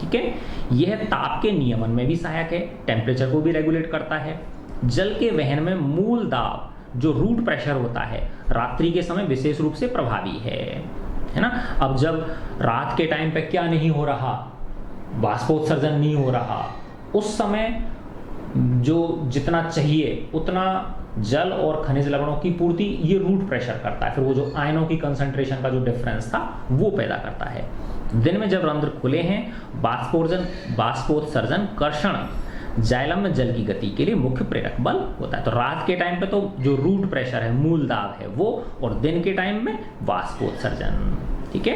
ठीक है, यह ताप के नियमन में भी सहायक है, टेम्परेचर को भी रेगुलेट करता है। जल के वहन में मूल दाब जो रूट प्रेशर होता है रात्रि के समय विशेष रूप से प्रभावी है ना। अब जब रात के टाइम पे क्या नहीं हो रहा, वाष्पोत्सर्जन नहीं हो रहा, उस समय जो जितना चाहिए उतना जल और खनिज लवणों की पूर्ति ये रूट प्रेशर करता है, फिर वो जो आयनों की कंसंट्रेशन का जो डिफरेंस था वो पैदा करता है। दिन में जब रंध्र खुले हैं, वाष्पोत्सर्जन कर्षण जाइलम में जल की गति के लिए मुख्य प्रेरक बल होता है। तो रात के टाइम पे तो जो रूट प्रेशर है, मूल दाब है वो, और दिन के टाइम में वाष्पोत्सर्जन। ठीक है,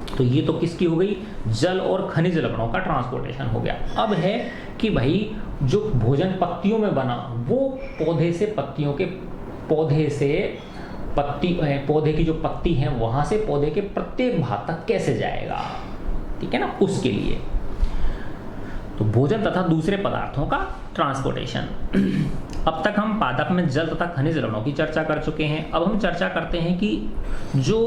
तो ये तो किसकी हो गई? जल और खनिज लवणों का ट्रांसपोर्टेशन हो गया। अब है कि भाई जो भोजन पत्तियों में बना वो पौधे से पत्तियों के, पौधे से पौधे की जो पत्ती है वहां से पौधे के प्रत्येक भाग तक कैसे जाएगा, ठीक है ना, उसके लिए तो भोजन तथा दूसरे पदार्थों का ट्रांसपोर्टेशन। अब तक हम पादप में जल तथा खनिज लवणों की चर्चा कर चुके हैं। अब हम चर्चा करते हैं कि जो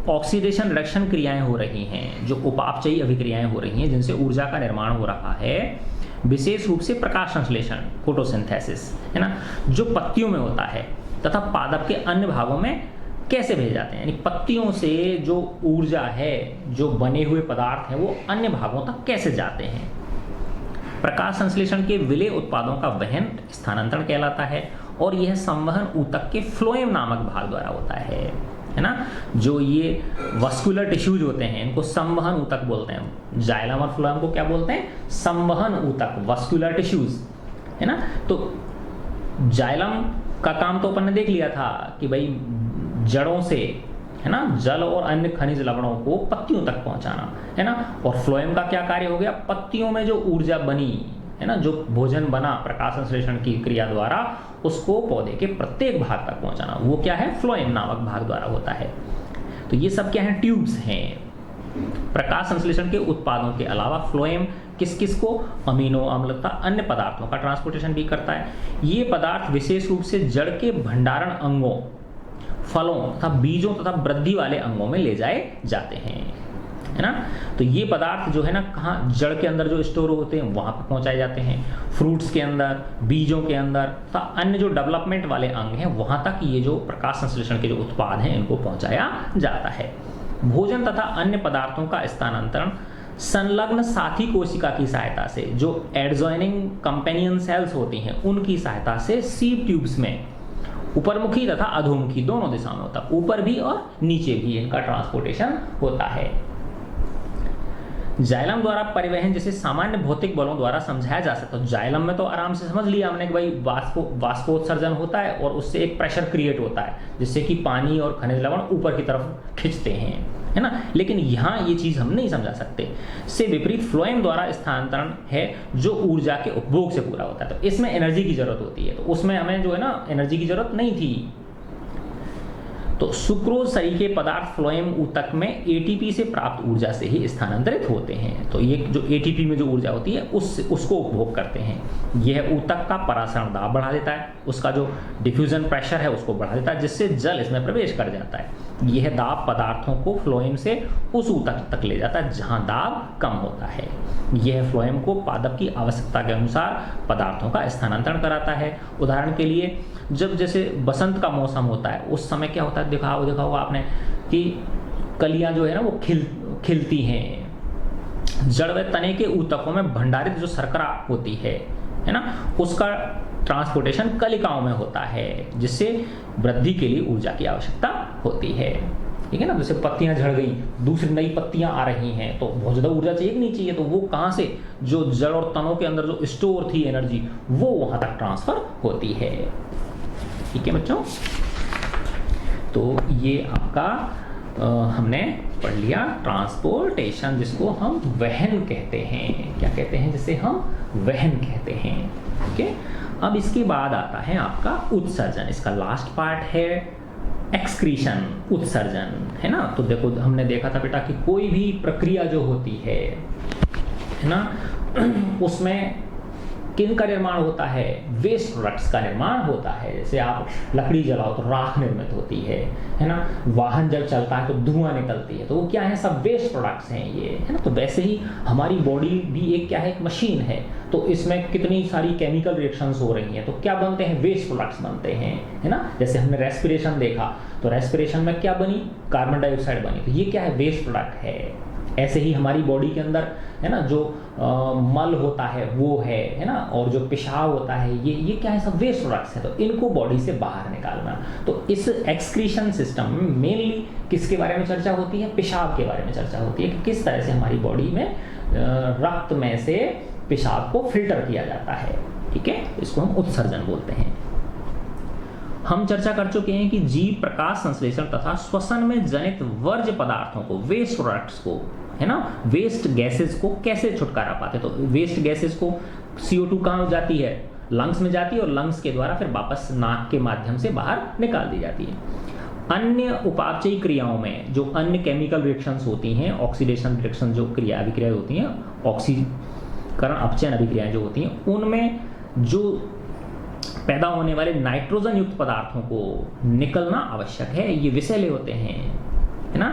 ऑक्सीडेशन रिडक्शन क्रियाएं हो रही हैं, जो उपापचयी अभिक्रियाएं हो रही हैं जिनसे ऊर्जा का निर्माण हो रहा है, विशेष रूप से प्रकाश संश्लेषण, फोटोसिंथेसिस, है ना, जो पत्तियों में होता है तथा पादप के अन्य भागों में कैसे भेजे जाते हैं, यानी पत्तियों से जो ऊर्जा है, जो बने हुए पदार्थ हैं, वो अन्य भागों तक कैसे जाते हैं। प्रकाश संश्लेषण के विलेय उत्पादों का वहन स्थानांतरण कहलाता है और यह संवहन ऊतक के फ्लोएम नामक भाग द्वारा होता है ना। जो ये वस्कुलर टिश्यूज होते हैं इनको संवहन ऊतक बोलते हैं। जाइलम और फ्लोएम को क्या बोलते हैं? संवहन ऊतक, वस्कुलर टिश्यूज, है ना। तो जाइलम का काम तो अपन ने देख लिया था कि भाई जड़ों से, है ना, जल और अन्य खनिज लवणों को पत्तियों तक पहुंचाना, है ना। और फ्लोएम का क्या कार्य हो गया? पत्तियों में जो ऊर्जा बनी, है ना, जो भोजन बना प्रकाश संश्लेषण की क्रिया द्वारा, उसको पौधे के प्रत्येक भाग तक पहुंचाना, वो क्या है? फ्लोएम नामक भाग द्वारा होता है। तो ये सब क्या है? ट्यूब्स हैं। प्रकाश संश्लेषण के उत्पादों के अलावा फ्लोएम किस किस को? अमीनो अम्ल तथा अन्य पदार्थों का ट्रांसपोर्टेशन भी करता है। ये पदार्थ विशेष रूप से जड़ के भंडारण अंगों, फलों तथा बीजों तथा वृद्धि वाले अंगों में ले जाए जाते हैं, है ना। तो ये पदार्थ जो है ना, कहाँ? जड़ के अंदर जो स्टोर होते हैं वहां पर पहुंचाए जाते हैं, फ्रूट्स के अंदर, बीजों के अंदर तथा अन्य जो डेवलपमेंट वाले अंग हैं वहां तक ये जो प्रकाश संश्लेषण के जो उत्पाद हैं इनको पहुंचाया जाता है। भोजन तथा अन्य पदार्थों का स्थानांतरण संलग्न साथी कोशिका की सहायता से, जो एडजॉइनिंग कंपेनियन सेल्स होती हैं उनकी सहायता से सीड ट्यूब्स में ऊपरमुखी तथा अधोमुखी दोनों दिशाओं में होता है, ऊपर भी और नीचे भी इनका ट्रांसपोर्टेशन होता है। जाइलम द्वारा परिवहन जैसे सामान्य भौतिक बलों द्वारा समझाया जा सकता है। जाइलम में तो आराम से समझ लिया हमने कि भाई वाष्पोत्सर्जन होता है और उससे एक प्रेशर क्रिएट होता है जिससे कि पानी और खनिज लवण ऊपर की तरफ खिंचते हैं, है ना। लेकिन यहाँ ये चीज़ हम नहीं समझा सकते। से विपरीत फ्लोएम द्वारा स्थानांतरण है जो ऊर्जा के उपभोग से पूरा होता है, तो इसमें एनर्जी की जरूरत होती है, तो उसमें हमें जो है ना एनर्जी की जरूरत नहीं थी। तो सुक्रोज सरीखे पदार्थ फ्लोएम ऊतक में एटीपी से प्राप्त ऊर्जा से ही स्थानांतरित होते हैं। तो ये जो एटीपी में जो ऊर्जा होती है उसको उपभोग करते हैं। यह ऊतक का परासरण दाब बढ़ा देता है, उसका जो डिफ्यूजन प्रेशर है उसको बढ़ा देता है, जिससे जल इसमें प्रवेश कर जाता है। यह दाब पदार्थों को फ्लोएम से उस ऊतक तक ले जाता है जहां दाब कम होता है। यह फ्लोएम को पादप की आवश्यकता के अनुसार पदार्थों का स्थानांतरण कराता है। उदाहरण के लिए जब जैसे बसंत का मौसम होता है उस समय क्या होता है, देखा होगा आपने कि कलियां जो है ना वो खिलती हैं। जड़ व तने के ऊतकों में भंडारित जो शर्करा होती है ना, उसका ट्रांसपोर्टेशन कलिकाओं में होता है, जिससे वृद्धि के लिए ऊर्जा की आवश्यकता होती है। ठीक है ना। जैसे पत्तियां झड़ गई, दूसरी नई पत्तियां आ रही हैं, तो बहुत ज़्यादा ऊर्जा चाहिए कि नहीं चाहिए, तो वो कहाँ से, जो जड़ और तनों के अंदर जो स्टोर थी एनर्जी, वो वहां तक ट्रांसफर होती है। ठीक है बच्चों, तो ये आपका हमने पढ़ लिया ट्रांसपोर्टेशन, जिसको हम वहन कहते हैं। क्या कहते हैं? जिसे हम वहन कहते हैं। ठीक है। अब इसके बाद आता है आपका उत्सर्जन। इसका लास्ट पार्ट है एक्सक्रीशन, उत्सर्जन, है ना। तो देखो हमने देखा था बेटा कि कोई भी प्रक्रिया जो होती है ना, उसमें किन का निर्माण होता है? वेस्ट प्रोडक्ट्स का निर्माण होता है। जैसे आप लकड़ी जलाओ तो राख निर्मित होती है ना। वाहन जब चलता है तो धुआं निकलती है, तो वो क्या है? सब वेस्ट प्रोडक्ट्स हैं ये, है ना। तो वैसे ही हमारी बॉडी भी एक क्या है? एक मशीन है। तो इसमें कितनी सारी केमिकल रिएक्शंस हो रही हैं, तो क्या बनते हैं? वेस्ट प्रोडक्ट्स बनते हैं, है ना। जैसे हमने रेस्पिरेशन देखा, तो रेस्पिरेशन में क्या बनी? कार्बन डाइऑक्साइड बनी, तो ये क्या है? वेस्ट प्रोडक्ट है। ऐसे ही हमारी बॉडी के अंदर, है ना, जो मल होता है वो है ना, और जो पेशाब होता है ये क्या है? सब वेस्ट प्रोडक्ट्स हैं। तो इनको बॉडी से बाहर निकालना। तो इस एक्सक्रीशन सिस्टम में मेनली किसके बारे में चर्चा होती है? पेशाब के बारे में चर्चा होती है कि किस तरह से हमारी बॉडी में रक्त में से पेशाब को फिल्टर किया जाता है। ठीक है, इसको हम उत्सर्जन बोलते हैं। हम चर्चा कर चुके हैं कि जीव प्रकाश संश्लेषण तथा श्वसन में जनित वर्ज्य पदार्थों को, वेस्ट प्रोडक्ट्स को, है ना, वेस्ट गैसेस को कैसे छुटकारा पाते। तो वेस्ट गैसेस को CO2 कहाँ जाती है? लंग्स में जाती है, और लंग्स के द्वारा फिर वापस नाक के माध्यम से बाहर निकाल दी जाती है। अन्य उपापचयी क्रियाओं में जो अन्य केमिकल रिएक्शंस होती हैं, ऑक्सीडेशन रिएक्शन जो अभिक्रियाएं होती हैं, ऑक्सीकरण अपचयन अभिक्रियाएं जो होती हैं, उनमें जो पैदा होने वाले नाइट्रोजन युक्त पदार्थों को निकलना आवश्यक है। ये विषैले होते हैं, है ना।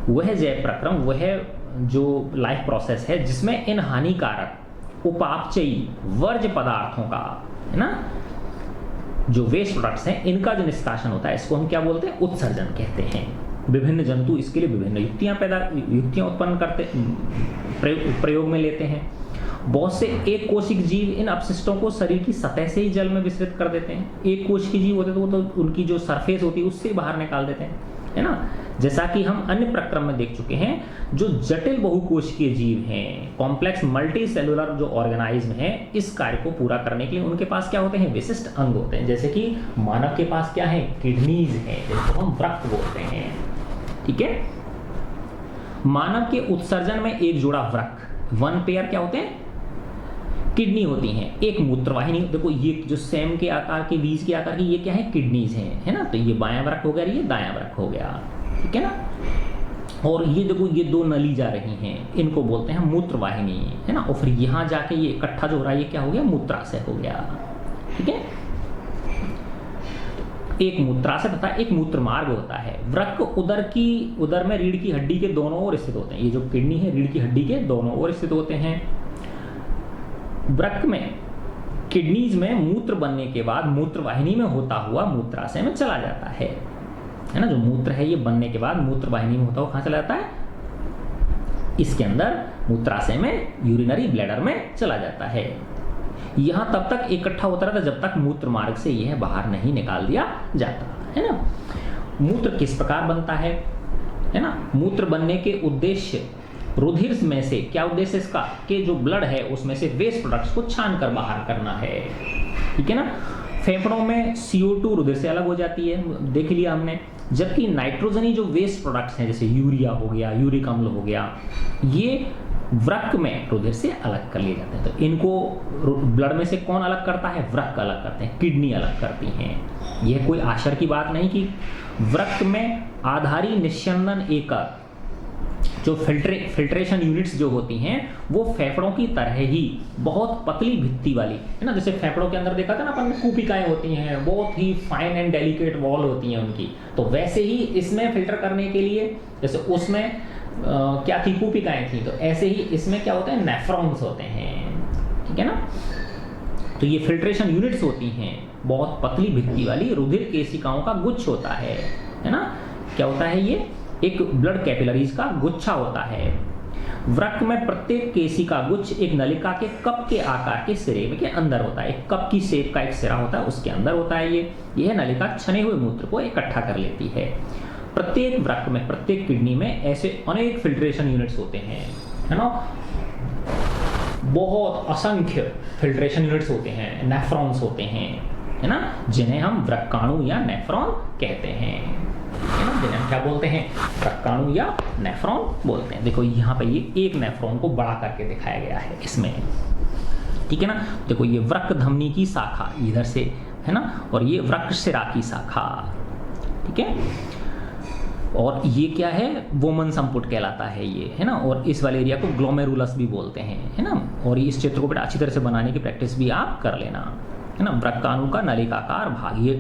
वह जो लाइफ प्रोसेस है जिसमें इन हानिकारक उपापचयी वर्ज्य पदार्थों का, है ना, जो वेस्ट प्रोडक्ट्स हैं, इनका जो निष्कासन होता है, इसको हम क्या बोलते हैं? उत्सर्जन कहते हैं। विभिन्न जंतु इसके लिए विभिन्न युक्तियां उत्पन्न करते, प्रयोग में लेते हैं। बहुत से एक कोशिक जीव इन अपशिष्टों को शरीर की सतह से ही जल में विसर्जित कर देते हैं। एक कोश की जीव होते तो वो तो उनकी जो सरफेस होती है उससे बाहर निकाल देते हैं, है ना। जैसा कि हम अन्य प्रक्रम में देख चुके हैं, जो जटिल बहुकोशिकीय जीव हैं, कॉम्प्लेक्स मल्टी सेलुलर जो ऑर्गेनाइज्म है, इस कार्य को पूरा करने के लिए उनके पास क्या होते हैं? विशिष्ट अंग होते हैं। जैसे कि मानव के पास क्या है? किडनीज हैं, जिसको हम वृक्क बोलते हैं। ठीक है। मानव के उत्सर्जन में एक जोड़ा वृक्क, वन पेयर क्या होते हैं? किडनी होती हैं। एक मूत्रवाहिनी, देखो ये जो सेम के आकार के, बीज के आकार की, ये क्या है? किडनीज हैं, है ना। तो ये बायां वृक्क हो गया, ये दायां वृक्क हो गया। ठीक है ना। और ये देखो ये दो नली जा रही हैं, इनको बोलते हैं मूत्रवाहिनी, है ना। और फिर यहाँ जाके ये इकट्ठा जो हो रहा है, ये क्या हो गया? मूत्राशय हो गया। ठीक है। एक मूत्राशय तथा एक मूत्र मार्ग होता है। वृक्क उदर में रीढ़ की हड्डी के दोनों ओर स्थित होते हैं। ये जो किडनी है रीढ़ की हड्डी के दोनों ओर स्थित होते हैं। वृक्क में, किडनीज में मूत्र बनने के बाद मूत्रवाहिनी में होता हुआ मूत्राशय में चला जाता है ना। जो मूत्र है ये बनने के बाद मूत्रवाहिनी में होता हुआ कहाँ चला जाता है? इसके अंदर मूत्राशय में, यूरिनरी ब्लैडर में चला जाता है। यहां तब तक इकट्ठा होता रहता जब तक मूत्र मार्ग से यह बाहर नहीं निकाल दिया जाता, है ना। मूत्र किस प्रकार बनता है ना। मूत्र बनने के उद्देश्य, रुधिर में से क्या उद्देश्य इसका? कि जो ब्लड है उसमें से वेस्ट प्रोडक्ट्स को छान कर बाहर करना है। ठीक है ना। फेफड़ों में CO2 रुधिर से अलग हो जाती है, देख लिया हमने। जबकि नाइट्रोजनी जो वेस्ट प्रोडक्ट्स हैं जैसे यूरिया हो गया, यूरिक अम्ल हो गया, ये वृक्क में रुधिर से अलग कर लिए जाते हैं। तो इनको ब्लड में से कौन अलग करता है? वृक्क अलग करते हैं, किडनी अलग करती हैं। यह कोई आश्चर्य की बात नहीं कि वृक्क में आधारी निस्यंदन एकक जो फिल्ट्रेशन यूनिट्स जो होती हैं वो फेफड़ों की तरह ही बहुत पतली भित्ति वाली है ना, जैसे फेफड़ों के अंदर देखा था ना अपन, कूपिकाएं होती हैं, बहुत ही फाइन एंड डेलिकेट वॉल होती हैं उनकी, तो वैसे ही इसमें फिल्टर करने के लिए, जैसे उसमें क्या थी, कूपिकाएं थी, तो ऐसे ही इसमें क्या होते हैं, नेफ्रॉन्स होते हैं, ठीक है ना। तो ये फिल्ट्रेशन यूनिट्स होती हैं, बहुत पतली भित्ति वाली रुधिर केशिकाओं का गुच्छ होता है ना। क्या होता है ये? एक ब्लड कैपिलरीज का गुच्छा होता है। वृक्क में प्रत्येक केशिका गुच्छ एक नलिका के कप के आकार के सिरे के अंदर होता है। एक कप की शेप का एक सिरा होता है, उसके अंदर होता है यह नलिका छने हुए मूत्र को इकट्ठा कर लेती है। प्रत्येक वृक्क में, प्रत्येक किडनी में ऐसे अनेक फिल्ट्रेशन यूनिट्स होते हैं, है ना, बहुत असंख्य फिल्ट्रेशन यूनिट्स होते हैं, नेफ्रॉन्स होते हैं, है ना, जिन्हें हम वृक्काणु या नेफ्रॉन कहते हैं, है ना, जिन्हें हम क्या बोलते हैं, वृक्काणु या नेफ्रॉन बोलते हैं। देखो यहाँ पे ये एक नेफ्रॉन को बड़ा करके दिखाया गया है इसमें, ठीक है ना। देखो ये वृक्क धमनी की शाखा इधर से है ना, और ये वृक्क शिरा की शाखा, ठीक है। और ये क्या है, वोमन संपुट कहलाता है ये, है ना, और इस वाले एरिया को ग्लोमेरुलस भी बोलते हैं, है ना। और इस चित्र को बेटा अच्छी तरह से बनाने की प्रैक्टिस भी आप कर लेना, है ना। वृक्काणु का नलिकाकार भाग, ये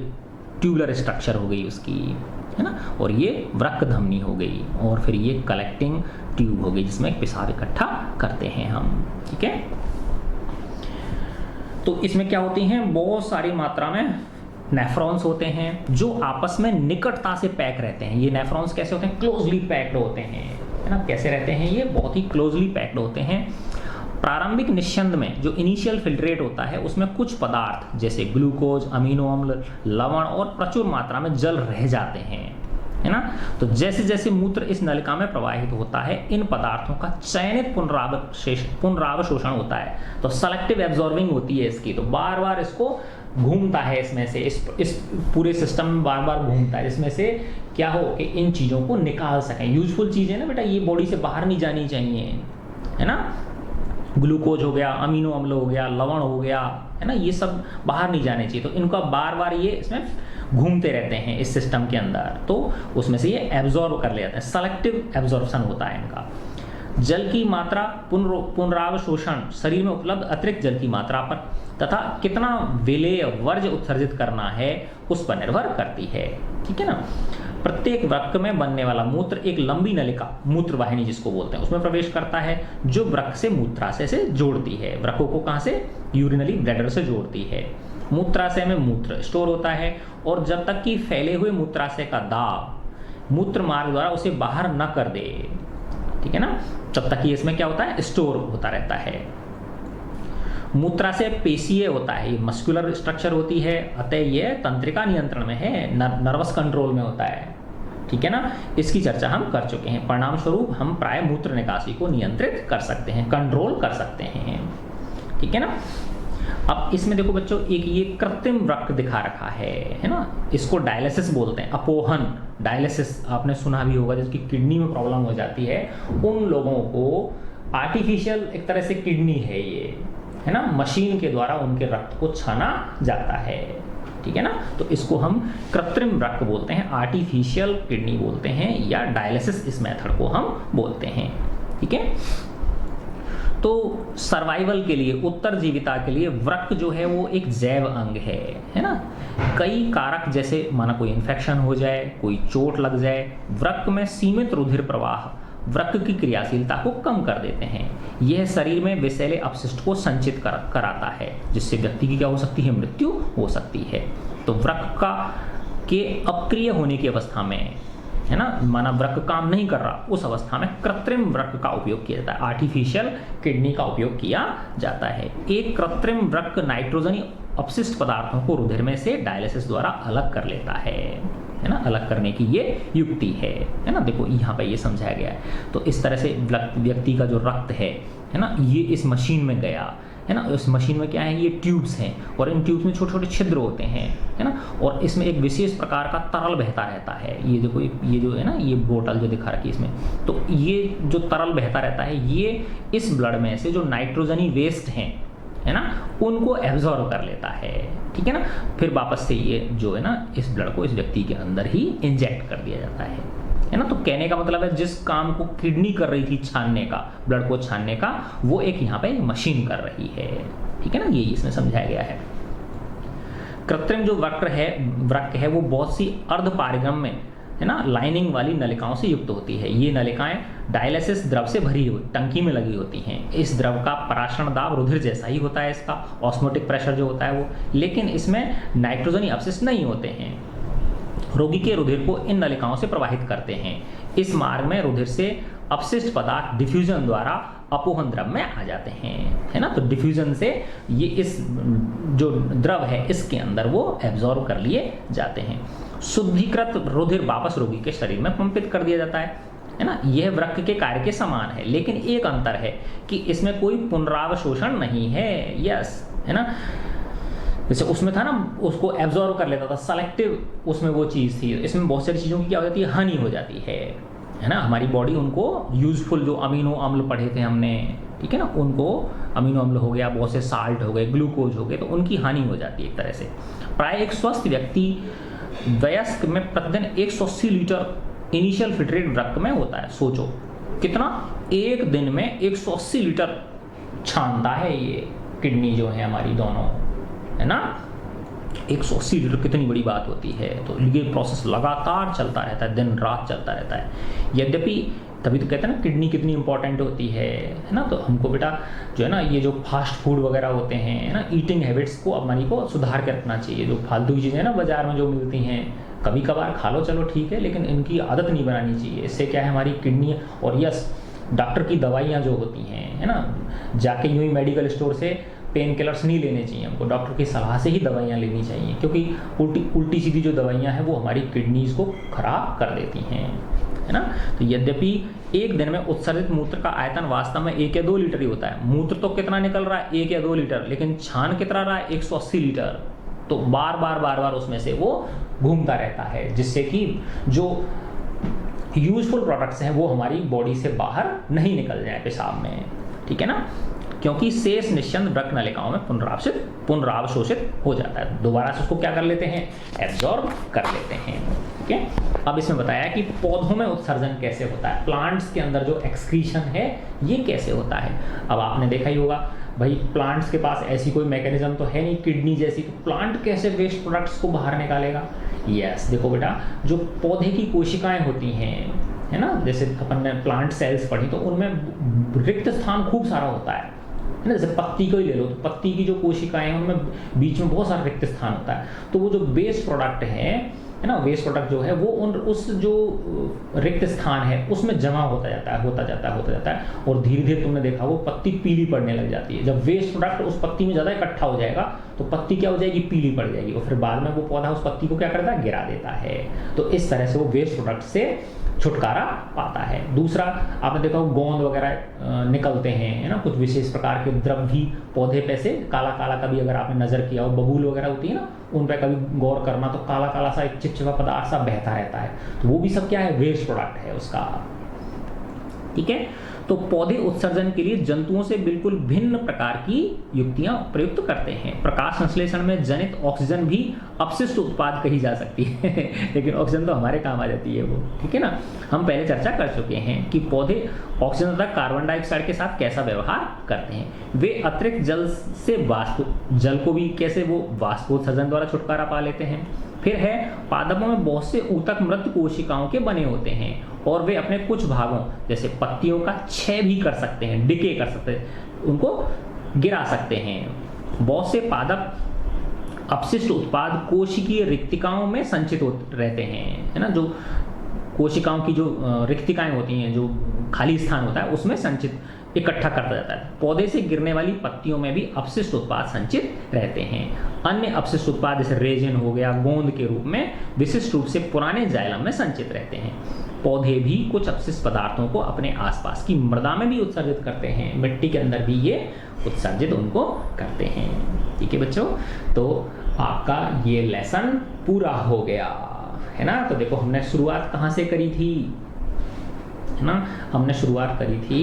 ट्यूबुलर स्ट्रक्चर हो गई उसकी, है ना, और ये वृक्क धमनी हो गई, और फिर ये कलेक्टिंग ट्यूब हो गई जिसमें पेशाब इकट्ठा करते हैं हम, ठीक है। तो इसमें क्या होती हैं, बहुत सारी मात्रा में नेफ्रॉन्स होते हैं जो आपस में निकटता से पैक रहते हैं। ये नेफ्रॉन्स कैसे होते हैं, क्लोजली पैक्ड होते हैं, है ना। कैसे रहते हैं, ये बहुत ही क्लोजली पैक्ड होते हैं। प्रारंभिक निस्यंद में जो इनिशियल फिल्ट्रेट होता है उसमें कुछ पदार्थ जैसे ग्लूकोज, अमीनो अम्ल, लवण और प्रचुर मात्रा में जल रह जाते हैं, है ना। तो जैसे जैसे मूत्र इस नलिका में प्रवाहित होता है, इन पदार्थों का चयनित पुनरावशोषण होता है। तो सेलेक्टिव एब्जॉर्बिंग होती है इसकी, तो बार बार इसको घूमता है इसमें से, इस पूरे सिस्टम में बार बार घूमता है, जिसमें से क्या हो कि इन चीज़ों को निकाल सकें। यूजफुल चीज़ें ना बेटा, ये बॉडी से बाहर नहीं जानी चाहिए, है ना। ग्लूकोज हो गया, अमीनो अम्ल हो गया, लवण हो गया, है ना, ये सब बाहर नहीं जाने चाहिए। तो इनका बार बार ये इसमें घूमते रहते हैं इस सिस्टम के अंदर, तो उसमें से ये एब्जॉर्ब कर लेते हैं। सेलेक्टिव एब्जॉर्प्शन होता है इनका। जल की मात्रा, पुनरावशोषण, शरीर में उपलब्ध अतिरिक्त जल की मात्रा पर तथा कितना विलेय वर्ज्य उत्सर्जित करना है उस पर निर्भर करती है, ठीक है ना। प्रत्येक वृक्क में बनने वाला मूत्र एक लंबी नलिका, मूत्रवाहिनी जिसको बोलते हैं, उसमें प्रवेश करता है जो वृक्क से मूत्राशय से जोड़ती है। वृक्कों को कहाँ से, यूरिनरी ब्लैडर से जोड़ती है। मूत्राशय में मूत्र स्टोर होता है, और जब तक कि फैले हुए मूत्राशय का दाब मूत्र मार्ग द्वारा उसे बाहर न कर दे, ठीक है ना, तब तक कि इसमें क्या होता है, स्टोर होता रहता है। मूत्राशय पेशीय होता है, ये मस्कुलर स्ट्रक्चर होती है, अतः यह तंत्रिका नियंत्रण में है, नर्वस कंट्रोल में होता है, ठीक है ना। इसकी चर्चा हम कर चुके हैं। परिणाम स्वरूप हम प्राय मूत्र निकासी को नियंत्रित कर सकते हैं, कंट्रोल कर सकते हैं, ठीक है ना। अब इसमें देखो बच्चों, एक ये कृत्रिम वृक्क दिखा रखा है ना, इसको डायलिसिस बोलते हैं, अपोहन डायलिसिस आपने सुना भी होगा, जिसकी किडनी में प्रॉब्लम हो जाती है उन लोगों को आर्टिफिशियल एक तरह से किडनी है ये, है ना, मशीन के द्वारा उनके रक्त को छाना जाता है, ठीक है ना। तो इसको हम कृत्रिम वृक्क बोलते हैं, आर्टिफिशियल किडनी बोलते हैं, या डायलिसिस इस मेथड को हम बोलते हैं, ठीक है। तो सर्वाइवल के लिए, उत्तरजीविता के लिए वृक्क जो है वो एक जैव अंग है ना। कई कारक जैसे माना कोई इन्फेक्शन हो जाए, कोई चोट लग जाए, वृक्क में सीमित रुधिर प्रवाह वृक्क की क्रियाशीलता को कम कर देते हैं। यह शरीर में विषैले अपशिष्ट को संचित कराता है, जिससे व्यक्ति की क्या हो सकती है, मृत्यु हो सकती है। तो वृक्क के अक्रिय होने की अवस्था में, है ना, माना वृक्क काम नहीं कर रहा, उस अवस्था में कृत्रिम वृक्क का उपयोग किया जाता है, आर्टिफिशियल किडनी का उपयोग किया जाता है। एक कृत्रिम वृक्क नाइट्रोजनी अपशिष्ट पदार्थों को रुधिर में से डायलिसिस द्वारा अलग कर लेता है ना, अलग करने की ये युक्ति है ना। देखो यहाँ पे ये समझाया गया है। तो इस तरह से व्यक्ति का जो रक्त है ना, ये इस मशीन में गया, है ना। इस मशीन में क्या है, ये ट्यूब्स हैं और इन ट्यूब्स में छोटे छोटे छिद्र होते हैं, है ना। और इसमें एक विशेष प्रकार का तरल बहता रहता है। ये देखो, ये जो है ना, ये बोतल जो दिखा रखी है इसमें, तो ये जो तरल बहता रहता है ये इस ब्लड में से जो नाइट्रोजनी वेस्ट हैं, है ना, उनको एब्जॉर्ब कर लेता है, ठीक है ना। फिर वापस से ये जो है ना, इस ब्लड को इस व्यक्ति के अंदर ही इंजेक्ट कर दिया जाता है ना। तो कहने का मतलब है जिस काम को किडनी कर रही थी, छानने का, ब्लड को छानने का, वो एक यहाँ पे मशीन कर रही है, ठीक है ना। ये इसमें समझाया गया है। कृत्रिम जो वृक्क है वो बहुत सी अर्ध पारगम्य, है ना, लाइनिंग वाली नलिकाओं से युक्त होती है। ये नलिकाएं डायलिसिस द्रव से भरी हुई टंकी में लगी होती हैं। इस द्रव का पराशरण दाब रुधिर जैसा ही होता है, इसका ऑस्मोटिक प्रेशर जो होता है वो, लेकिन इसमें नाइट्रोजनी अपशिष्ट नहीं होते हैं। रोगी के रुधिर को इन नलिकाओं से प्रवाहित करते हैं। इस मार्ग में रुधिर से अपशिष्ट पदार्थ डिफ्यूजन द्वारा अपोहन द्रव में आ जाते हैं, है ना। तो डिफ्यूजन से ये इस जो द्रव है इसके अंदर वो एब्जॉर्ब कर लिए जाते हैं। शुद्धिकृत रुधिर वापस रोगी के शरीर में पंपित कर दिया जाता है ना। यह वृक्क के कार्य के समान है, लेकिन एक अंतर है कि इसमें कोई पुनरावशोषण नहीं है। यस, है ना। जैसे उसमें था ना, उसको एब्जॉर्ब कर लेता था, सेलेक्टिव उसमें वो चीज़ थी। इसमें बहुत सारी चीज़ों की क्या हो जाती है, हानि हो जाती है ना। हमारी बॉडी उनको यूजफुल जो अमीनो अम्ल पढ़े थे हमने, ठीक है ना, उनको अमीनो अम्ल हो गया, बहुत से साल्ट हो गए, ग्लूकोज हो गए, तो उनकी हानि हो जाती है एक तरह से। प्राय एक स्वस्थ व्यक्ति वयस्क में प्रतिदिन 180 लीटर इनिशियल फिल्ट्रेट वृक्क में होता है। सोचो कितना, एक दिन में 180 लीटर छानता है ये किडनी जो है हमारी दोनों, है ना। 180 लीटर कितनी बड़ी बात होती है। तो ये प्रोसेस लगातार चलता रहता है, दिन रात चलता रहता है। यद्यपि तभी तो कहते हैं ना किडनी कितनी इंपॉर्टेंट होती है ना। तो हमको बेटा जो है ना, ये जो फास्ट फूड वगैरह होते हैं, है ना, ईटिंग हैबिट्स को हमारी को सुधार के रखना चाहिए। जो फालतू की चीज़ें ना बाजार में जो मिलती हैं, कभी कभार खा लो चलो ठीक है, लेकिन इनकी आदत नहीं बनानी चाहिए। इससे क्या है, हमारी किडनी, और यस, डॉक्टर की दवाइयाँ जो होती हैं, है ना, जाके यूँ ही मेडिकल स्टोर से पेन किलर्स नहीं लेने चाहिए हमको, डॉक्टर की सलाह से ही दवाइयाँ लेनी चाहिए, क्योंकि उल्टी सीधी जो दवाइयाँ हैं वो हमारी किडनीज को खराब कर देती हैं, है ना। तो यद्यपि एक दिन में उत्सर्जित मूत्र का आयतन वास्तव में 1 या 2 लीटर ही होता है। मूत्र तो कितना निकल रहा है, 1 या 2 लीटर, लेकिन छान कितना रहा है, 180 लीटर। तो बार बार उसमें से वो घूमता रहता है, जिससे कि जो यूजफुल प्रोडक्ट्स हैं वो हमारी बॉडी से बाहर नहीं निकल जाए पेशाब में, ठीक है ना। क्योंकि शेष निश्चंद वृक्क नलिकाओं में पुनरावशोषित हो जाता है। दोबारा से उसको क्या कर लेते हैं, एब्जॉर्ब कर लेते हैं, ठीक है। अब इसमें बताया कि पौधों में उत्सर्जन कैसे होता है, प्लांट्स के अंदर जो एक्सक्रीशन है ये कैसे होता है। अब आपने देखा ही होगा भाई, प्लांट्स के पास ऐसी कोई मैकेनिज्म तो है नहीं किडनी जैसी, तो प्लांट कैसे वेस्ट प्रोडक्ट्स को बाहर निकालेगा। यस, देखो बेटा, जो पौधे की कोशिकाएं होती हैं, है ना, जैसे अपन ने प्लांट सेल्स पढ़ी, तो उनमें रिक्त स्थान खूब सारा होता है ना। जैसे पत्ती को ही ले लो, तो पत्ती की जो कोशिकाएं हैं उनमें बीच में बहुत सारा रिक्त स्थान होता है। तो वो जो वेस्ट प्रोडक्ट है ना, वेस्ट प्रोडक्ट जो है वो उस जो रिक्त स्थान है उसमें जमा होता जाता है और धीरे धीरे तुमने देखा वो पत्ती पीली पड़ने लग जाती है। जब वेस्ट प्रोडक्ट उस पत्ती में ज़्यादा इकट्ठा हो जाएगा तो पत्ती क्या हो जाएगी, पीली पड़ जाएगी, और फिर बाद में वो पौधा उस पत्ती को क्या करता है, गिरा देता है। तो इस तरह से वो वेस्ट प्रोडक्ट से छुटकारा पाता है। दूसरा, आपने देखा हो गोंद वगैरह निकलते हैं, है ना, कुछ विशेष प्रकार के द्रव भी पौधे पे से काला काला, कभी अगर आपने नजर किया हो, बबूल वगैरह होती है ना, उन पे कभी गौर करना, तो काला काला सा एक चिपचिपा पदार्थ सा बहता रहता है, तो वो भी सब क्या है, वेस्ट प्रोडक्ट है उसका, ठीक है। तो पौधे उत्सर्जन के लिए जंतुओं से बिल्कुल भिन्न प्रकार की युक्तियां प्रयुक्त करते हैं। प्रकाश संश्लेषण में जनित ऑक्सीजन भी अपशिष्ट उत्पाद कही जा सकती है लेकिन ऑक्सीजन तो हमारे काम आ जाती है वो, ठीक है ना। हम पहले चर्चा कर चुके हैं कि पौधे ऑक्सीजन तथा कार्बन डाइऑक्साइड के साथ कैसा व्यवहार करते हैं। वे अतिरिक्त जल से जल को भी कैसे वो वाष्पोत्सर्जन द्वारा छुटकारा पा लेते हैं। फिर है, पादपों में बहुत से ऊतक मृत कोशिकाओं के बने होते हैं और वे अपने कुछ भागों जैसे पत्तियों का क्षय भी कर सकते हैं, डिके कर सकते हैं, उनको गिरा सकते हैं। बहुत से पादप अपशिष्ट उत्पाद कोशिकीय रिक्तिकाओं में संचित रहते हैं, है ना। जो कोशिकाओं की जो रिक्तिकाएं होती हैं, जो खाली स्थान होता है, उसमें संचित इकट्ठा करता जाता है। पौधे से गिरने वाली पत्तियों में भी अपशिष्ट उत्पाद संचित रहते हैं। अन्य अपशिष्ट उत्पाद जैसे रेजिन हो गया, गोंद के रूप में विशिष्ट रूप से पुराने जाइलम में संचित रहते हैं। पौधे भी कुछ अपशिष्ट पदार्थों को अपने आसपास की मृदा में भी उत्सर्जित करते हैं, मिट्टी के अंदर भी ये उत्सर्जित उनको करते हैं। ठीक है बच्चों, तो आपका ये लेसन पूरा हो गया है ना। तो देखो हमने शुरुआत कहाँ से करी थी, है ना, हमने शुरुआत करी थी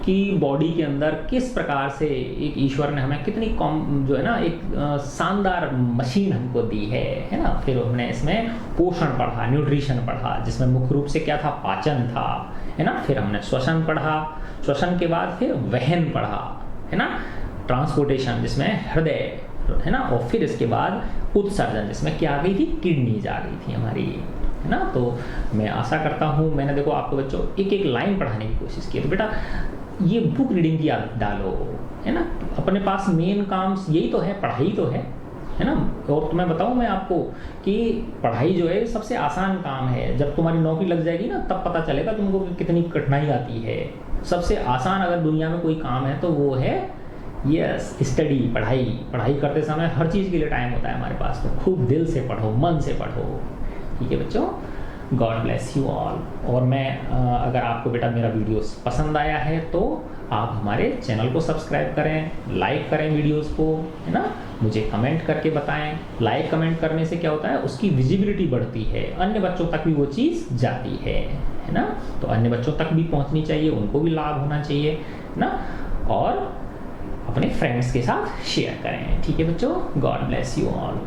कि बॉडी के अंदर किस प्रकार से एक ईश्वर ने हमें कितनी जो है ना एक शानदार मशीन हमको दी है ना। फिर हमने इसमें पोषण पढ़ा, न्यूट्रिशन पढ़ा, जिसमें मुख्य रूप से क्या था, पाचन था, है ना। फिर हमने श्वसन पढ़ा, श्वसन के बाद फिर वहन पढ़ा, है ना, ट्रांसपोर्टेशन जिसमें हृदय, है ना, और फिर इसके बाद उत्सर्जन जिसमें क्या आ गई थी, किडनीज आ गई थी हमारी, है ना। तो मैं आशा करता हूँ मैंने देखो आपको बच्चों एक एक लाइन पढ़ाने की कोशिश की। तो बेटा ये बुक रीडिंग की आदत डालो, है ना। अपने पास मेन काम यही तो है, पढ़ाई तो है ना। और तुम्हें बताऊँ मैं आपको कि पढ़ाई जो है सबसे आसान काम है। जब तुम्हारी नौकरी लग जाएगी ना तब पता चलेगा तुमको कि कितनी कठिनाई आती है। सबसे आसान अगर दुनिया में कोई काम है तो वो है यस स्टडी, पढ़ाई। पढ़ाई करते समय हर चीज़ के लिए टाइम होता है हमारे पास, तो खूब दिल से पढ़ो, मन से पढ़ो। ठीक है बच्चों, गॉड ब्लेस यू ऑल। और मैं अगर आपको बेटा मेरा वीडियोस पसंद आया है तो आप हमारे चैनल को सब्सक्राइब करें, लाइक करें वीडियोस को, है ना, मुझे कमेंट करके बताएं। लाइक कमेंट करने से क्या होता है, उसकी विजिबिलिटी बढ़ती है, अन्य बच्चों तक भी वो चीज़ जाती है ना। तो अन्य बच्चों तक भी पहुंचनी चाहिए, उनको भी लाभ होना चाहिए ना। और अपने फ्रेंड्स के साथ शेयर करें। ठीक है बच्चों, गॉड ब्लेस यू ऑल।